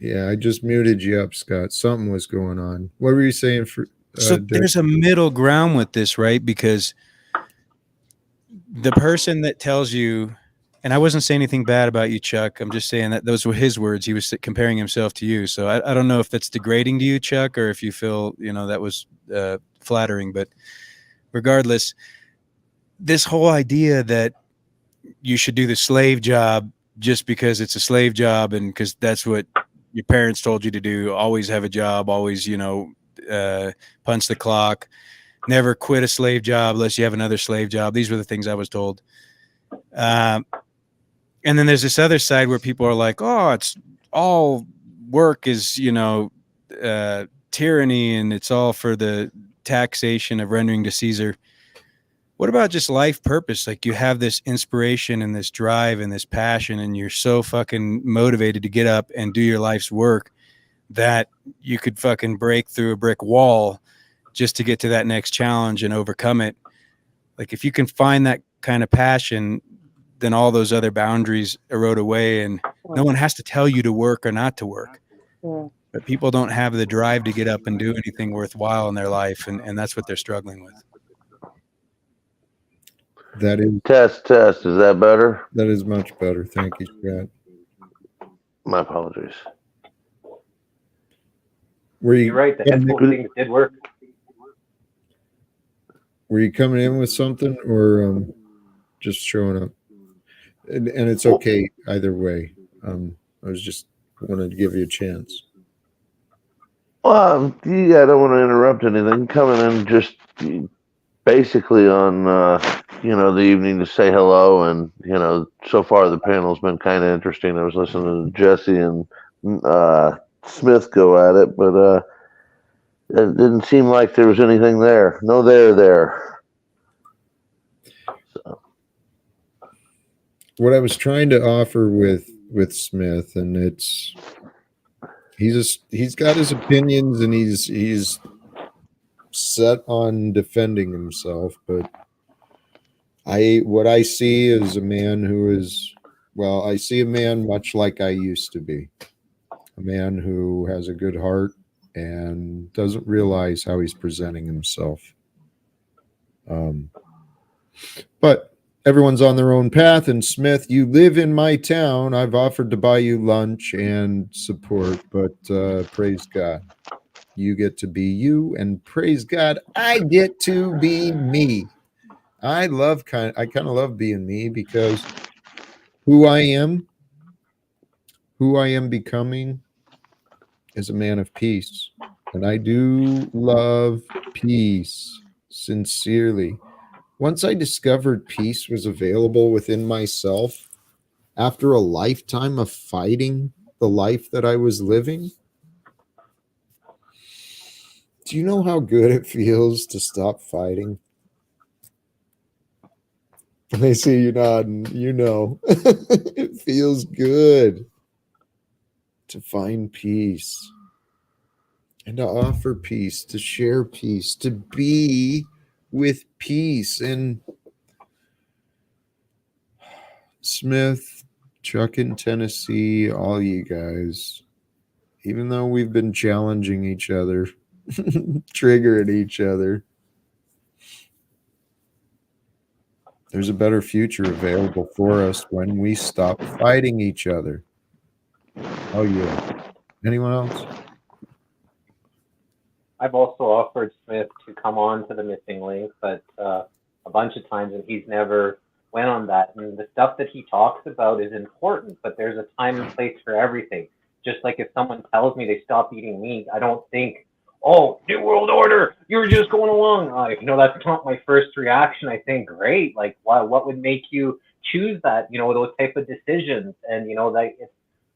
Yeah, I just muted you up, Scott. Something was going on. What were you saying for? So there's a middle ground with this, right? Because the person that tells you, and I wasn't saying anything bad about you, Chuck. I'm just saying that those were his words. He was comparing himself to you. So I don't know if that's degrading to you, Chuck, or if you feel, that was flattering. But regardless, this whole idea that you should do the slave job just because it's a slave job and because that's what your parents told you to do, always have a job, always, punch the clock, never quit a slave job unless you have another slave job. These were the things I was told. And then there's this other side where people are like, oh, it's all work is, tyranny and it's all for the taxation of rendering to Caesar. What about just life purpose? Like you have this inspiration and this drive and this passion and you're so fucking motivated to get up and do your life's work that you could fucking break through a brick wall just to get to that next challenge and overcome it. Like if you can find that kind of passion, then all those other boundaries erode away and no one has to tell you to work or not to work. Yeah. But people don't have the drive to get up and do anything worthwhile in their life. And that's what they're struggling with. That is test. Is that better? That is much better. Thank you, Scott. My apologies. You're right. The headphone thing did work. Were you coming in with something or just showing up? And it's okay either way. I was just wanted to give you a chance. Well, yeah, I don't want to interrupt anything. Coming in just basically on the evening to say hello, and so far the panel's been kind of interesting. I was listening to Jesse and Smith go at it, but it didn't seem like there was anything there. No there. So. What I was trying to offer with Smith, and he's got his opinions and he's set on defending himself, but what I see is a man who is, well, I see a man much like I used to be, a man who has a good heart and doesn't realize how he's presenting himself. But everyone's on their own path, and Smith, you live in my town. I've offered to buy you lunch and support, but praise God, you get to be you, and praise God, I get to be me. I kind of love being me because who I am becoming is a man of peace, and I do love peace sincerely. Once I discovered peace was available within myself after a lifetime of fighting the life that I was living, do you know how good it feels to stop fighting? I see you nodding. It feels good to find peace and to offer peace, to share peace, to be with peace. And Smith, Chuck in Tennessee, all you guys, even though we've been challenging each other, triggering each other, there's a better future available for us when we stop fighting each other. Oh yeah. Anyone else? I've also offered Smith to come on to the missing link, but a bunch of times, and he's never went on that. And the stuff that he talks about is important, but there's a time and place for everything. Just like if someone tells me they stop eating meat, I don't think, oh, New World Order, you're just going along. That's not my first reaction. I think, great, like, what would make you choose that, those type of decisions? And, that it's,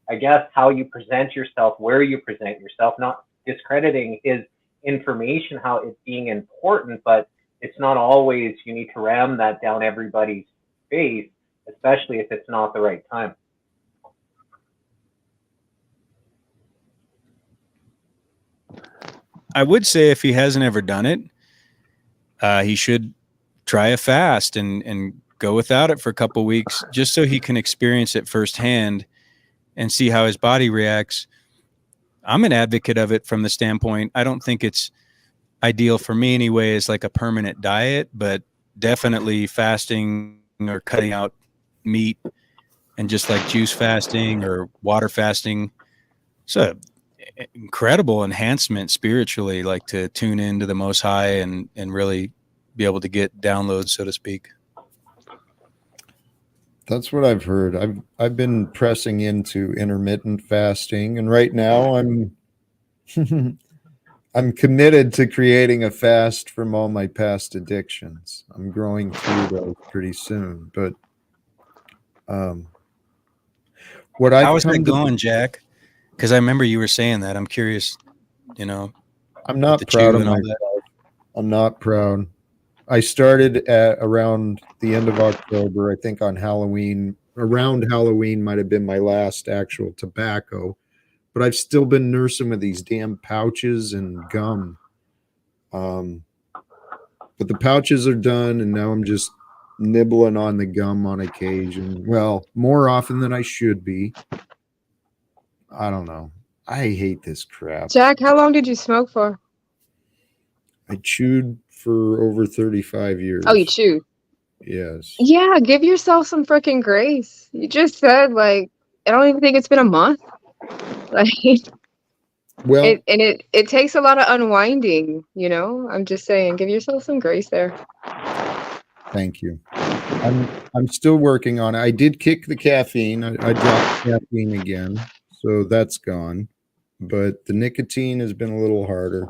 I guess, how you present yourself, where you present yourself, not discrediting his information, how it's being important, but it's not always you need to ram that down everybody's face, especially if it's not the right time. I would say if he hasn't ever done it, he should try a fast and go without it for a couple weeks, just so he can experience it firsthand and see how his body reacts. I'm an advocate of it from the standpoint, I don't think it's ideal for me anyway as like a permanent diet, but definitely fasting or cutting out meat and just like juice fasting or water fasting. It's a incredible enhancement spiritually, like to tune into the Most High and really be able to get downloads, so to speak. That's what I've heard. I've been pressing into intermittent fasting, and right now I'm I'm committed to creating a fast from all my past addictions. I'm growing through those pretty soon, but what I've How is that come to, going, Jack? Because I remember you were saying that. I'm curious, I'm with not the proud chew of and all myself. that. I'm not proud. I started at around the end of October, I think on Halloween. Around Halloween might have been my last actual tobacco, but I've still been nursing with these damn pouches and gum. But the pouches are done, and now I'm just nibbling on the gum on occasion. Well, more often than I should be. I don't know. I hate this crap. Jack, how long did you smoke for? I chewed for over 35 years. Oh, you chewed. Yes. Yeah, give yourself some freaking grace. You just said, like, I don't even think it's been a month. Like, Well, it takes a lot of unwinding, I'm just saying, give yourself some grace there. thank you. I'm still working on it. I did kick the caffeine. I dropped caffeine again, so that's gone. But the nicotine has been a little harder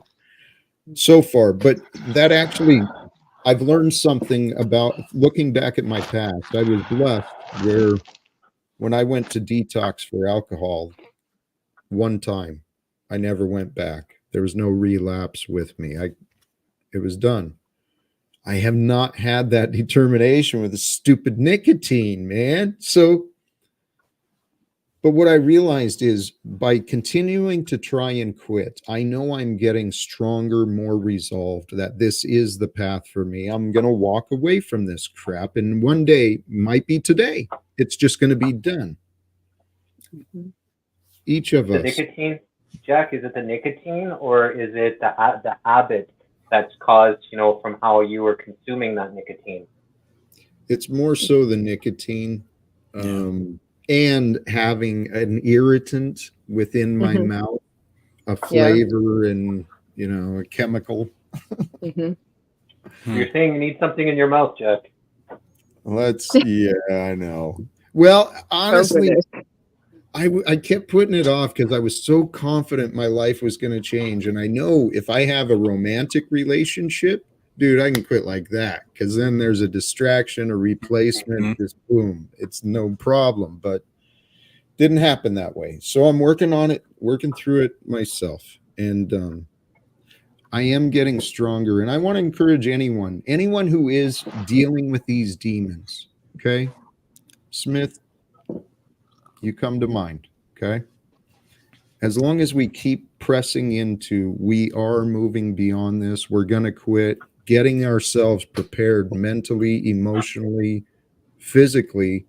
so far. But that actually, I've learned something about looking back at my past. I was blessed where when I went to detox for alcohol one time, I never went back. There was no relapse with me. It was done. I have not had that determination with the stupid nicotine, man. So, but what I realized is by continuing to try and quit, I know I'm getting stronger, more resolved that this is the path for me. I'm going to walk away from this crap. And one day, might be today, it's just going to be done. Each of The us. nicotine, Jack, is it the nicotine or is it the habit that's caused, from how you were consuming that nicotine? It's more so the nicotine. And having an irritant within my mouth, a flavor and, a chemical. You're saying you need something in your mouth, Jack. Yeah, I know. Well, honestly, I kept putting it off because I was so confident my life was going to change. And I know if I have a romantic relationship, dude, I can quit like that because then there's a distraction, a replacement, just boom, it's no problem. But didn't happen that way. So I'm working on it, working through it myself. And I am getting stronger. And I want to encourage anyone who is dealing with these demons, okay? Smith, you come to mind, okay? As long as we keep pressing into, we are moving beyond this, we're going to quit, getting ourselves prepared mentally, emotionally, physically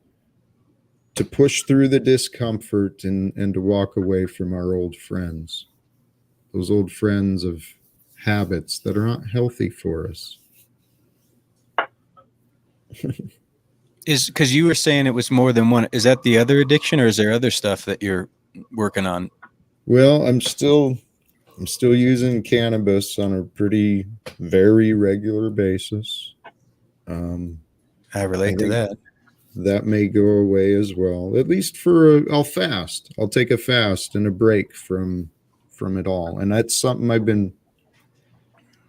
to push through the discomfort and to walk away from our old friends, those old friends of habits that are not healthy for us. Is because you were saying it was more than one. Is that the other addiction, or is there other stuff that you're working on? Well, I'm still using cannabis on a pretty very regular basis. I relate to think that. that may go away as well. At least for I'll fast. I'll take a fast and a break from it all, and that's something I've been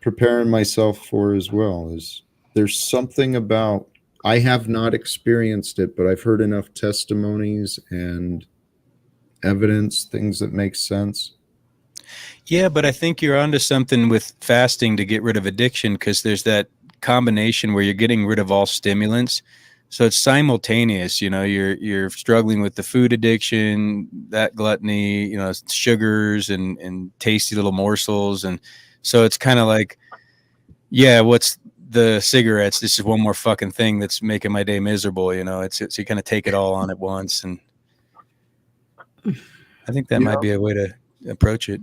preparing myself for as well. Is there's something about, I have not experienced it, but I've heard enough testimonies and evidence, things that make sense. Yeah, but I think you're onto something with fasting to get rid of addiction, because there's that combination where you're getting rid of all stimulants. So it's simultaneous, you know, you're struggling with the food addiction, that gluttony, you know, sugars and tasty little morsels. And so it's kind of like, yeah, what's the cigarettes? This is one more fucking thing that's making my day miserable, you know. It's you kind of take it all on at once. And I think that might be a way to approach it.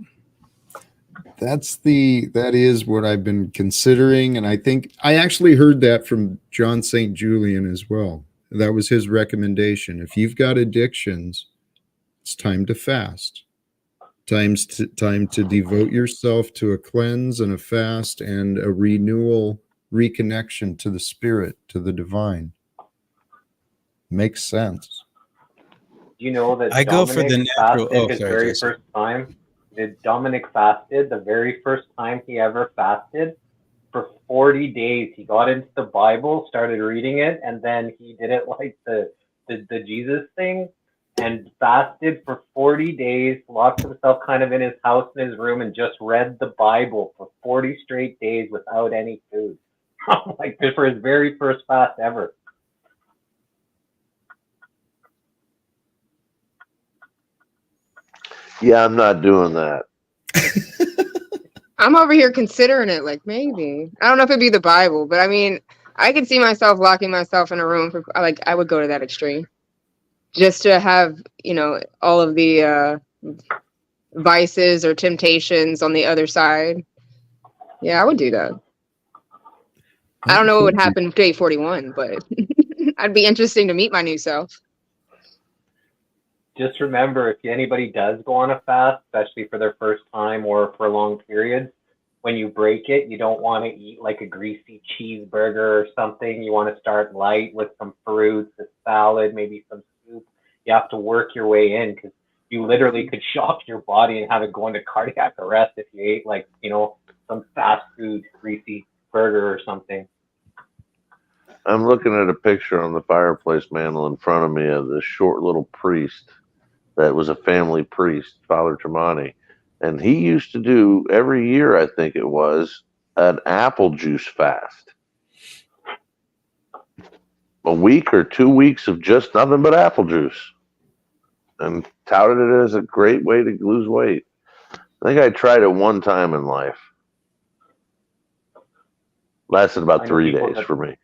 That is what I've been considering, and I think I actually heard that from John St. Julian as well. That was his recommendation. If you've got addictions, it's time to fast. Time to devote yourself to a cleanse and a fast and a renewal, reconnection to the spirit, to the divine. Makes sense. You know that I go for the natural. fasted his very Jason. first time. Did Dominic fasted the very first time he ever fasted for 40 days? He got into the Bible, started reading it, and then he did it like the Jesus thing, and fasted for 40 days, locked himself kind of in his house, in his room, and just read the Bible for 40 straight days without any food. Like, for his very first fast ever. Yeah, I'm not doing that. I'm over here considering it, like maybe. I don't know if it'd be the Bible, but I mean, I could see myself locking myself in a room for, like, I would go to that extreme. Just to have, you know, all of the vices or temptations on the other side. Yeah, I would do that. I don't know what would happen day 41, but I'd be interesting to meet my new self. Just remember, if anybody does go on a fast, especially for their first time or for long periods, when you break it, you don't want to eat like a greasy cheeseburger or something. You want to start light with some fruits, a salad, maybe some soup. You have to work your way in, because you literally could shock your body and have it go into cardiac arrest if you ate, like, you know, some fast food greasy burger or something. I'm looking at a picture on the fireplace mantel in front of me of this short little priest that was a family priest, Father Tremonti. And he used to do every year, I think it was, an apple juice fast. A week or 2 weeks of just nothing but apple juice. And touted it as a great way to lose weight. I think I tried it one time in life. Lasted about 3 days for me.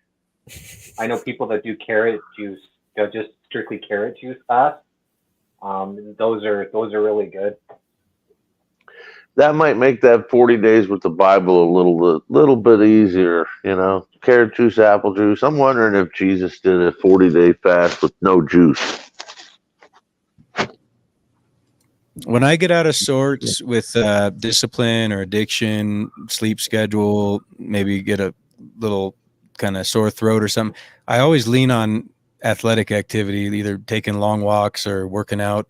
I know people that do carrot juice, just strictly carrot juice fast. Those are really good. That might make that 40 days with the Bible a little bit easier, you know. Carrot juice, apple juice. I'm wondering if Jesus did a 40-day fast with no juice. When I get out of sorts with discipline or addiction, sleep schedule, maybe get a little kind of sore throat or something, I always lean on athletic activity, either taking long walks or working out.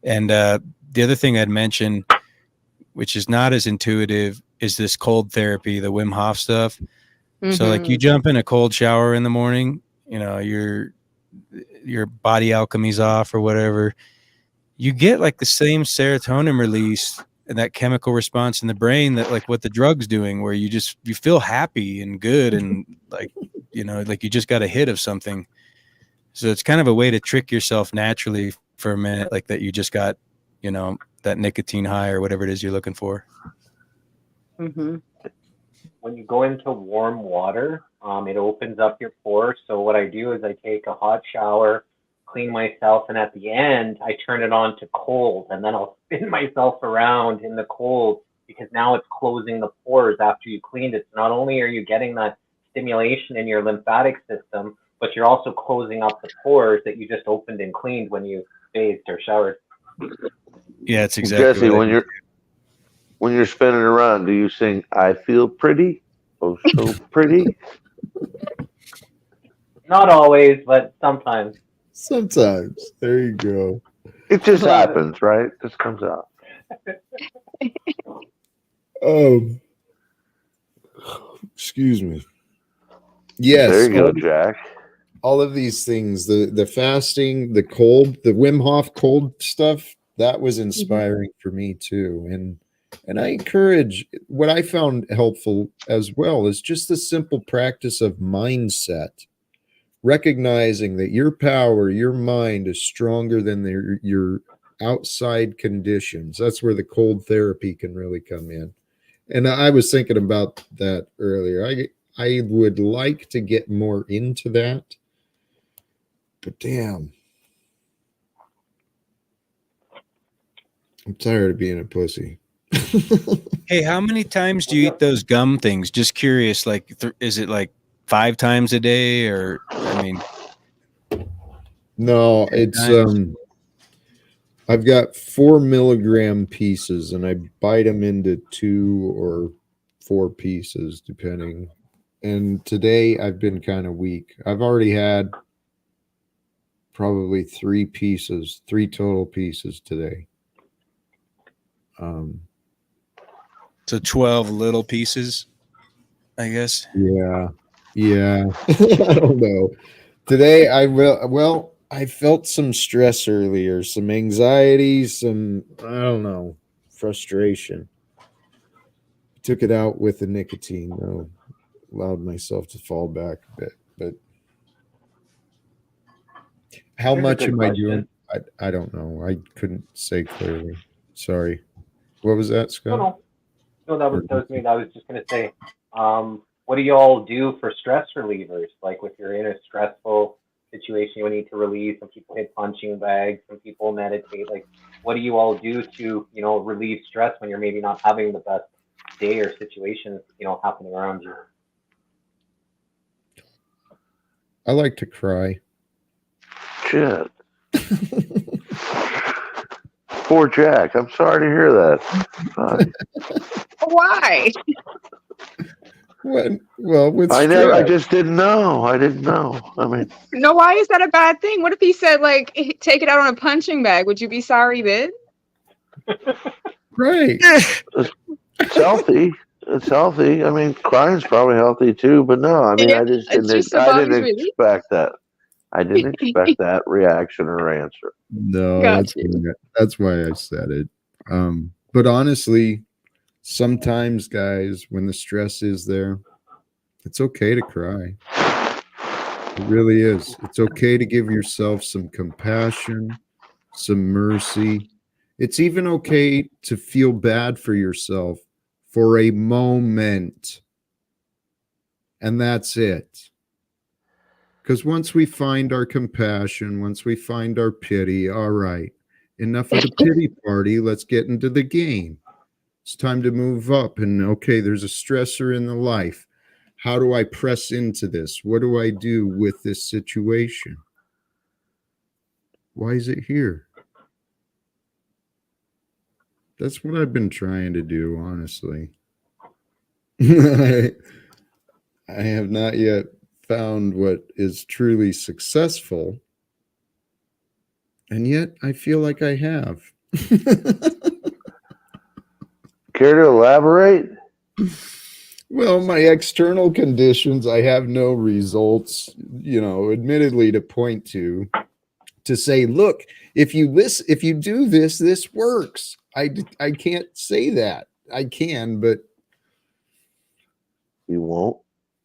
And the other thing I'd mention, which is not as intuitive, is this cold therapy, the Wim Hof stuff. Mm-hmm. So like you jump in a cold shower in the morning, you know, your body alchemy's off or whatever. You get like the same serotonin release and that chemical response in the brain that like what the drug's doing, where you feel happy and good and like, you know, like you just got a hit of something. So it's kind of a way to trick yourself naturally for a minute, like that you just got, you know, that nicotine high or whatever it is you're looking for. Mm-hmm. When you go into warm water, it opens up your pores. So what I do is I take a hot shower, clean myself, and at the end I turn it on to cold, and then I'll spin myself around in the cold, because now it's closing the pores after you cleaned it. So not only are you getting that stimulation in your lymphatic system, but you're also closing up the pores that you just opened and cleaned when you bathed or showered. Yeah, it's exactly Jesse, what I when you're spinning around, do you sing "I Feel Pretty"? Oh, so pretty. Not always, but sometimes. Sometimes. There you go. It just Love it. happens, right? Just comes out. Um, excuse me. There Yes, you go, Jack. all of these things, the fasting, the cold, the Wim Hof cold stuff, that was inspiring for me too. And I encourage, what I found helpful as well is just the simple practice of mindset, recognizing that your power, your mind is stronger than your outside conditions. That's where the cold therapy can really come in. And I was thinking about that earlier. I would like to get more into that, but damn, I'm tired of being a pussy. Hey, how many times do you eat those gum things? Just curious. Like, is it like 5 times a day, or I mean, No, 10 it's times? I've got 4 milligram pieces, and I bite them into 2 or 4 pieces, depending. And today I've been kind of weak. I've already had probably 3 total pieces today. So 12 little pieces, I guess. Yeah. I don't know. Today I felt some stress earlier, some anxiety, some, I don't know, frustration. Took it out with the nicotine, though. Allowed myself to fall back a bit. But how Here's a much good am I doing? question. I don't know. I couldn't say clearly. Sorry. What was that, No, Scott? no, no. That was me. I was just gonna say, what do you all do for stress relievers? Like, if you're in a stressful situation, you need to relieve. Some people hit punching bags. Some people meditate. Like, what do you all do to, relieve stress when you're maybe not having the best day or situation, happening around you? I like to cry. Shit. Poor Jack. I'm sorry to hear that. Why? Well, with I stress. just didn't know. I didn't know. I mean, No, why is that a bad thing? What if he said, like, take it out on a punching bag? Would you be sorry then? Right. it's healthy. It's healthy. I mean, crying's probably healthy too. But no, I mean, Yeah, I just it's didn't. just the I body's didn't relief. expect that. I didn't expect that reaction or answer. No, Got you. that's why I said it. But honestly, sometimes, guys, when the stress is there, it's okay to cry. It really is. It's okay to give yourself some compassion, some mercy. It's even okay to feel bad for yourself for a moment. And that's it. Because once we find our compassion, once we find our pity, all right, enough of the pity party. Let's get into the game. It's time to move up. And okay, there's a stressor in the life. How do I press into this? What do I do with this situation? Why is it here? That's what I've been trying to do, honestly. I have not yet found what is truly successful, and yet I feel like I have. Care to elaborate? Well, my external conditions, I have no results, admittedly to point to say, look, if you do this, this works. I can't say that. I can, but You won't.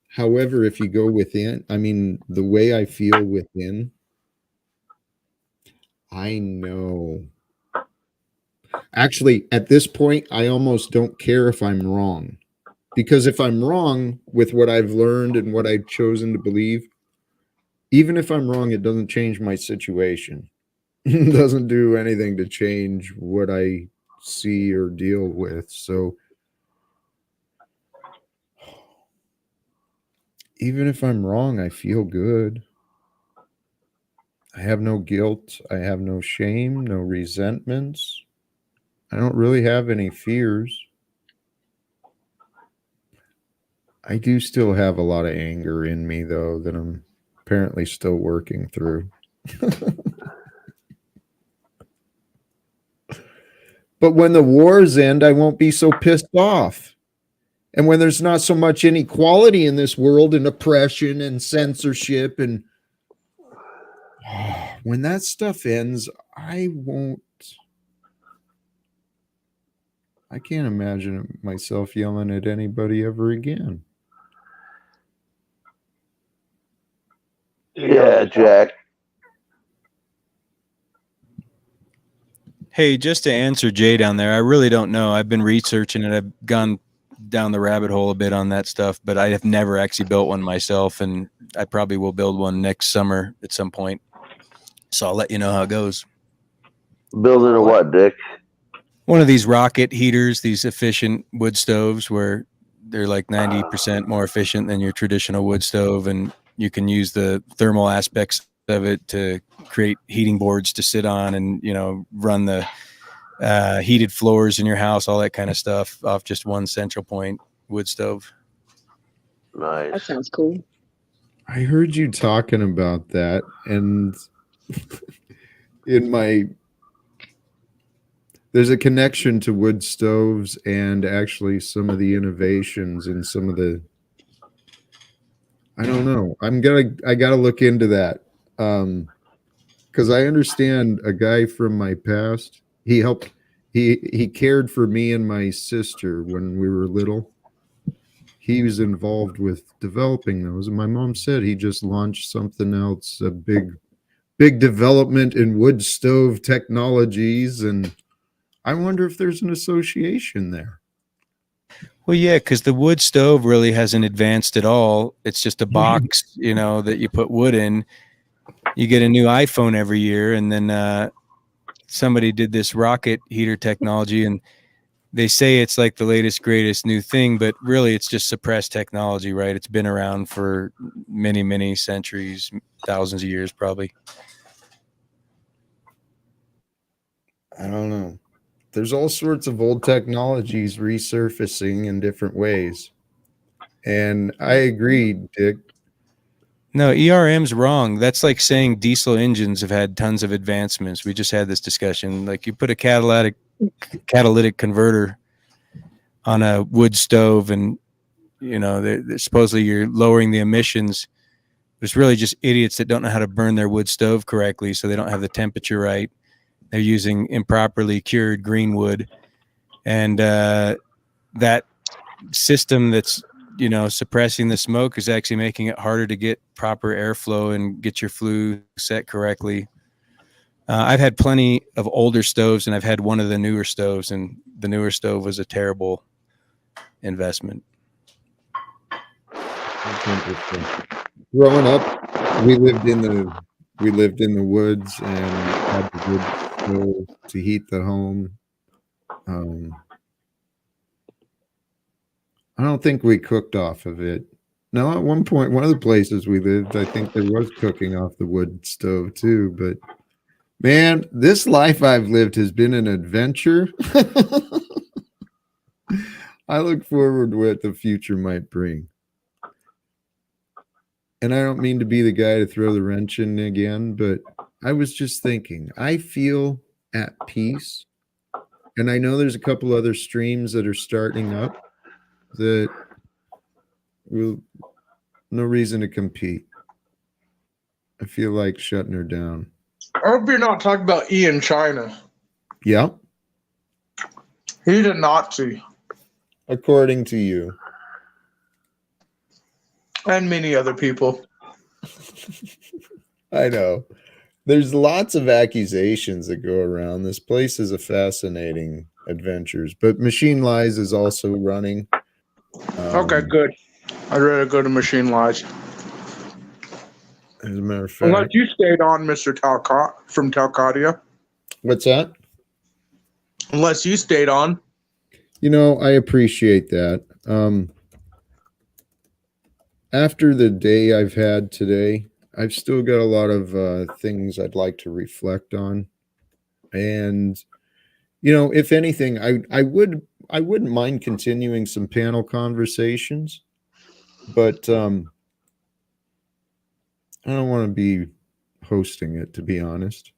however, if you go within, I mean, the way I feel within, I know. Actually, at this point, I almost don't care if I'm wrong. Because if I'm wrong with what I've learned and what I've chosen to believe, even if I'm wrong, it doesn't change my situation. It doesn't do anything to change what I see or deal with. So even if I'm wrong, I feel good. I have no guilt. I have no shame, no resentments. I don't really have any fears. I do still have a lot of anger in me, though, that I'm apparently still working through. But when the wars end, I won't be so pissed off. And when there's not so much inequality in this world and oppression and censorship, and when that stuff ends, I can't imagine myself yelling at anybody ever again. Yeah, Jack. Hey, just to answer Jay down there, I really don't know. I've been researching it. I've gone down the rabbit hole a bit on that stuff, but I have never actually built one myself, and I probably will build one next summer at some point. So I'll let you know how it goes. Building a what, Dick? One of these rocket heaters, these efficient wood stoves where they're like 90% more efficient than your traditional wood stove, and you can use the thermal aspects of it to create heating boards to sit on and, you know, run the heated floors in your house, all that kind of stuff off just one central point wood stove. Nice. That sounds cool. I heard you talking about that, and there's a connection to wood stoves and actually some of the innovations and some of the, I don't know. I gotta look into that. Because I understand a guy from my past. He cared for me and my sister when we were little. He was involved with developing those, and my mom said he just launched something else, a big development in wood stove technologies, and I wonder if there's an association there. Well, yeah, because the wood stove really hasn't advanced at all. It's just a box, you know, that you put wood in. You get a new iPhone every year, and then somebody did this rocket heater technology, and they say it's like the latest, greatest new thing, but really it's just suppressed technology, right? It's been around for many, many centuries, thousands of years, probably. I don't know. There's all sorts of old technologies resurfacing in different ways. And I agree, Dick. No, ERM's wrong. That's like saying diesel engines have had tons of advancements. We just had this discussion. Like you put a catalytic converter on a wood stove, and you know, supposedly you're lowering the emissions. It's really just idiots that don't know how to burn their wood stove correctly, so they don't have the temperature right. They're using improperly cured green wood, and that system that's, you know, suppressing the smoke is actually making it harder to get proper airflow and get your flue set correctly. I've had plenty of older stoves, and I've had one of the newer stoves, and the newer stove was a terrible investment. That's interesting. Growing up, we lived in the woods and had the wood stove to heat the home. I don't think we cooked off of it. No, at one point, one of the places we lived, I think there was cooking off the wood stove too. But man, this life I've lived has been an adventure. I look forward to what the future might bring. And I don't mean to be the guy to throw the wrench in again, but I was just thinking, I feel at peace. And I know there's a couple other streams that are starting up that will, no reason to compete. I feel like shutting her down. I hope you're not talking about Ian China. Yeah. He's a Nazi. According to you. And many other people. I know. There's lots of accusations that go around. This place is a fascinating adventures, but Machine Lies is also running. Okay, good. I'd rather go to Machine Lies. As a matter of fact. Unless you stayed on, Mr. Talcott from Talcadia. What's that? Unless you stayed on. You know, I appreciate that. After the day I've had today, I've still got a lot of things I'd like to reflect on, and if anything, I wouldn't mind continuing some panel conversations, but I don't want to be hosting it, to be honest.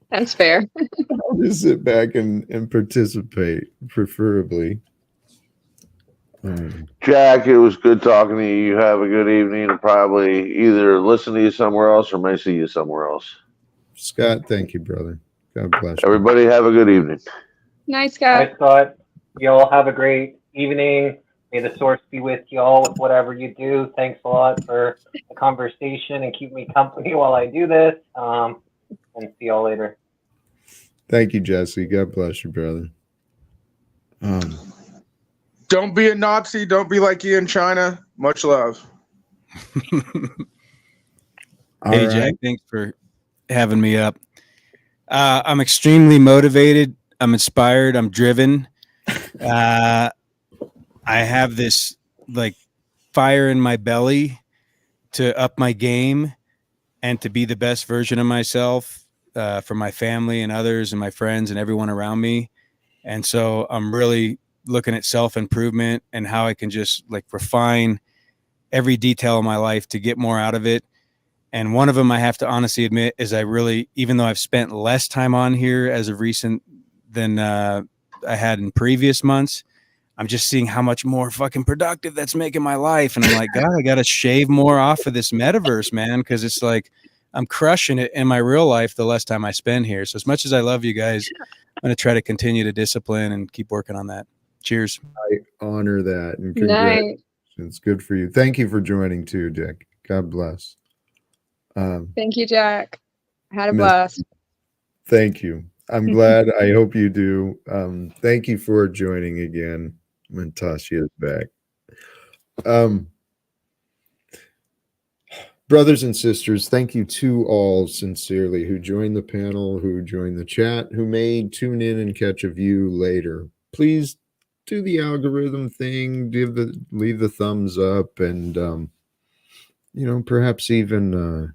That's fair. I'll just sit back and participate, preferably. Jack, it was good talking to you. You have a good evening. I'll probably either listen to you somewhere else or may see you somewhere else. Scott, thank you, brother. God bless you. Everybody have a good evening. Nice, Scott. Hi, Scott. Y'all have a great evening. May the source be with y'all with whatever you do. Thanks a lot for the conversation and keep me company while I do this. And see y'all later. Thank you, Jesse. God bless you, brother. Don't be a Nazi. Don't be like you in China. Much love. Hey, Jack, thanks for having me up. I'm extremely motivated. I'm inspired. I'm driven. I have this like fire in my belly to up my game and to be the best version of myself for my family and others and my friends and everyone around me. And so I'm really looking at self-improvement and how I can just like refine every detail of my life to get more out of it. And one of them I have to honestly admit is I really, even though I've spent less time on here as of recent than I had in previous months, I'm just seeing how much more fucking productive that's making my life. And I'm like, God, I got to shave more off of this metaverse, man. Cause it's like, I'm crushing it in my real life the less time I spend here. So as much as I love you guys, I'm going to try to continue to discipline and keep working on that. Cheers. I honor that. And Nice. congratulations. Good for you. Thank you for joining too, Dick. God bless. Thank you, Jack. Had a blast. Thank you. I'm glad. I hope you do. Thank you for joining again. When Tasha is back. Brothers and sisters, thank you to all sincerely who joined the panel, who joined the chat, who may tune in and catch a view later. Please do the algorithm thing, leave the thumbs up, and perhaps even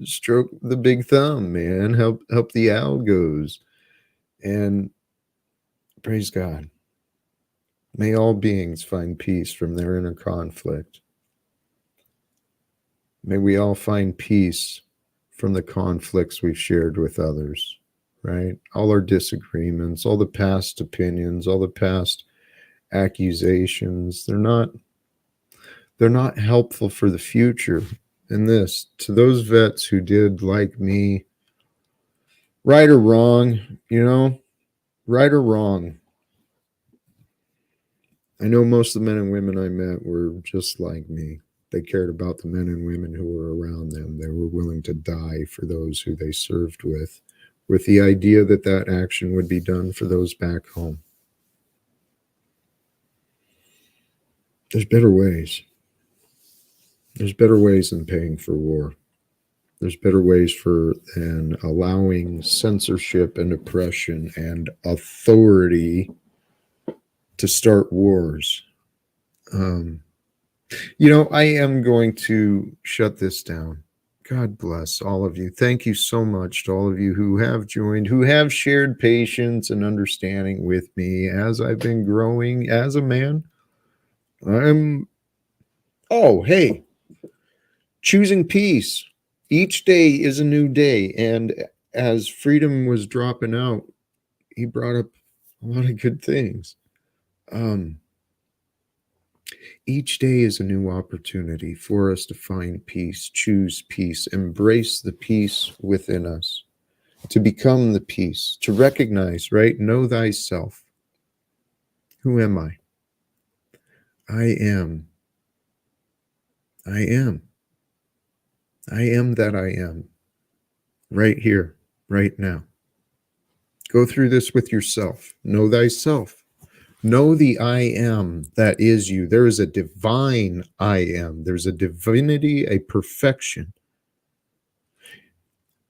stroke the big thumb, man. Help the algos. And praise God. May all beings find peace from their inner conflict. May we all find peace from the conflicts we've shared with others, right? All our disagreements, all the past opinions, all the past accusations, they're not helpful for the future. And this, to those vets who did like me, right or wrong, right or wrong, I know most of the men and women I met were just like me. They cared about the men and women who were around them. They were willing to die for those who they served with the idea that that action would be done for those back home. There's better ways. There's better ways than paying for war. There's better ways than allowing censorship and oppression and authority to start wars. I am going to shut this down. God bless all of you. Thank you so much to all of you who have joined, who have shared patience and understanding with me as I've been growing as a man. Choosing peace. Each day is a new day. And as Freedom was dropping out, he brought up a lot of good things. Each day is a new opportunity for us to find peace, choose peace, embrace the peace within us, to become the peace, to recognize, right? Know thyself. Who am I? I am that I am. Right here, right now. Go through this with yourself. Know thyself. Know the I am that is you. There is a divine I am. There's a divinity, a perfection.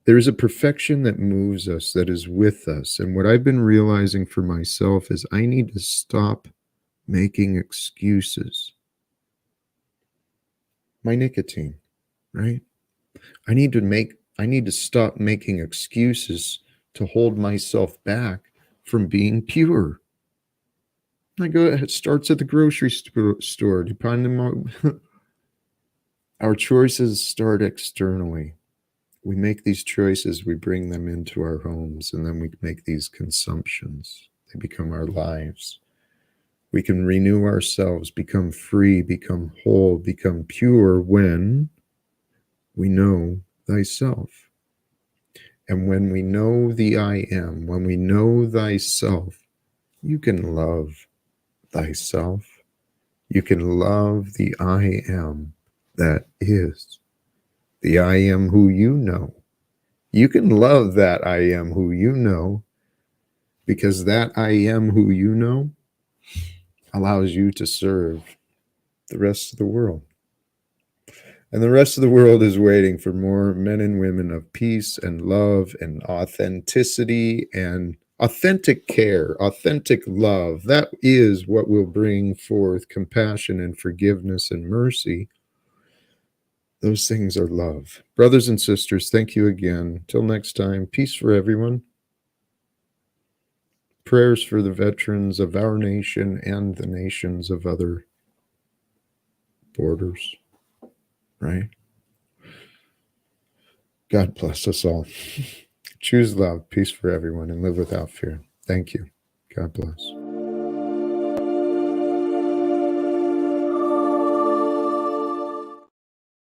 There is a perfection that moves us, that is with us. And what I've been realizing for myself is I need to stop making excuses. my nicotine, right? I need to stop making excuses to hold myself back from being pure. It starts at the grocery store, depending on our choices start externally. We make these choices, we bring them into our homes, and then we make these consumptions. They become our lives. We can renew ourselves, become free, become whole, become pure when we know thyself. And when we know the I am, when we know thyself, you can love thyself. You can love the I am that is. The I am who you know. You can love that I am who you know, because that I am who you know allows you to serve the rest of the world. And the rest of the world is waiting for more men and women of peace and love and authenticity and authentic care, authentic love. That is what will bring forth compassion and forgiveness and mercy. Those things are love. Brothers and sisters, thank you again. Till next time, peace for everyone. Prayers for the veterans of our nation and the nations of other borders, right? God bless us all. Choose love, peace for everyone, and live without fear. Thank you. God bless.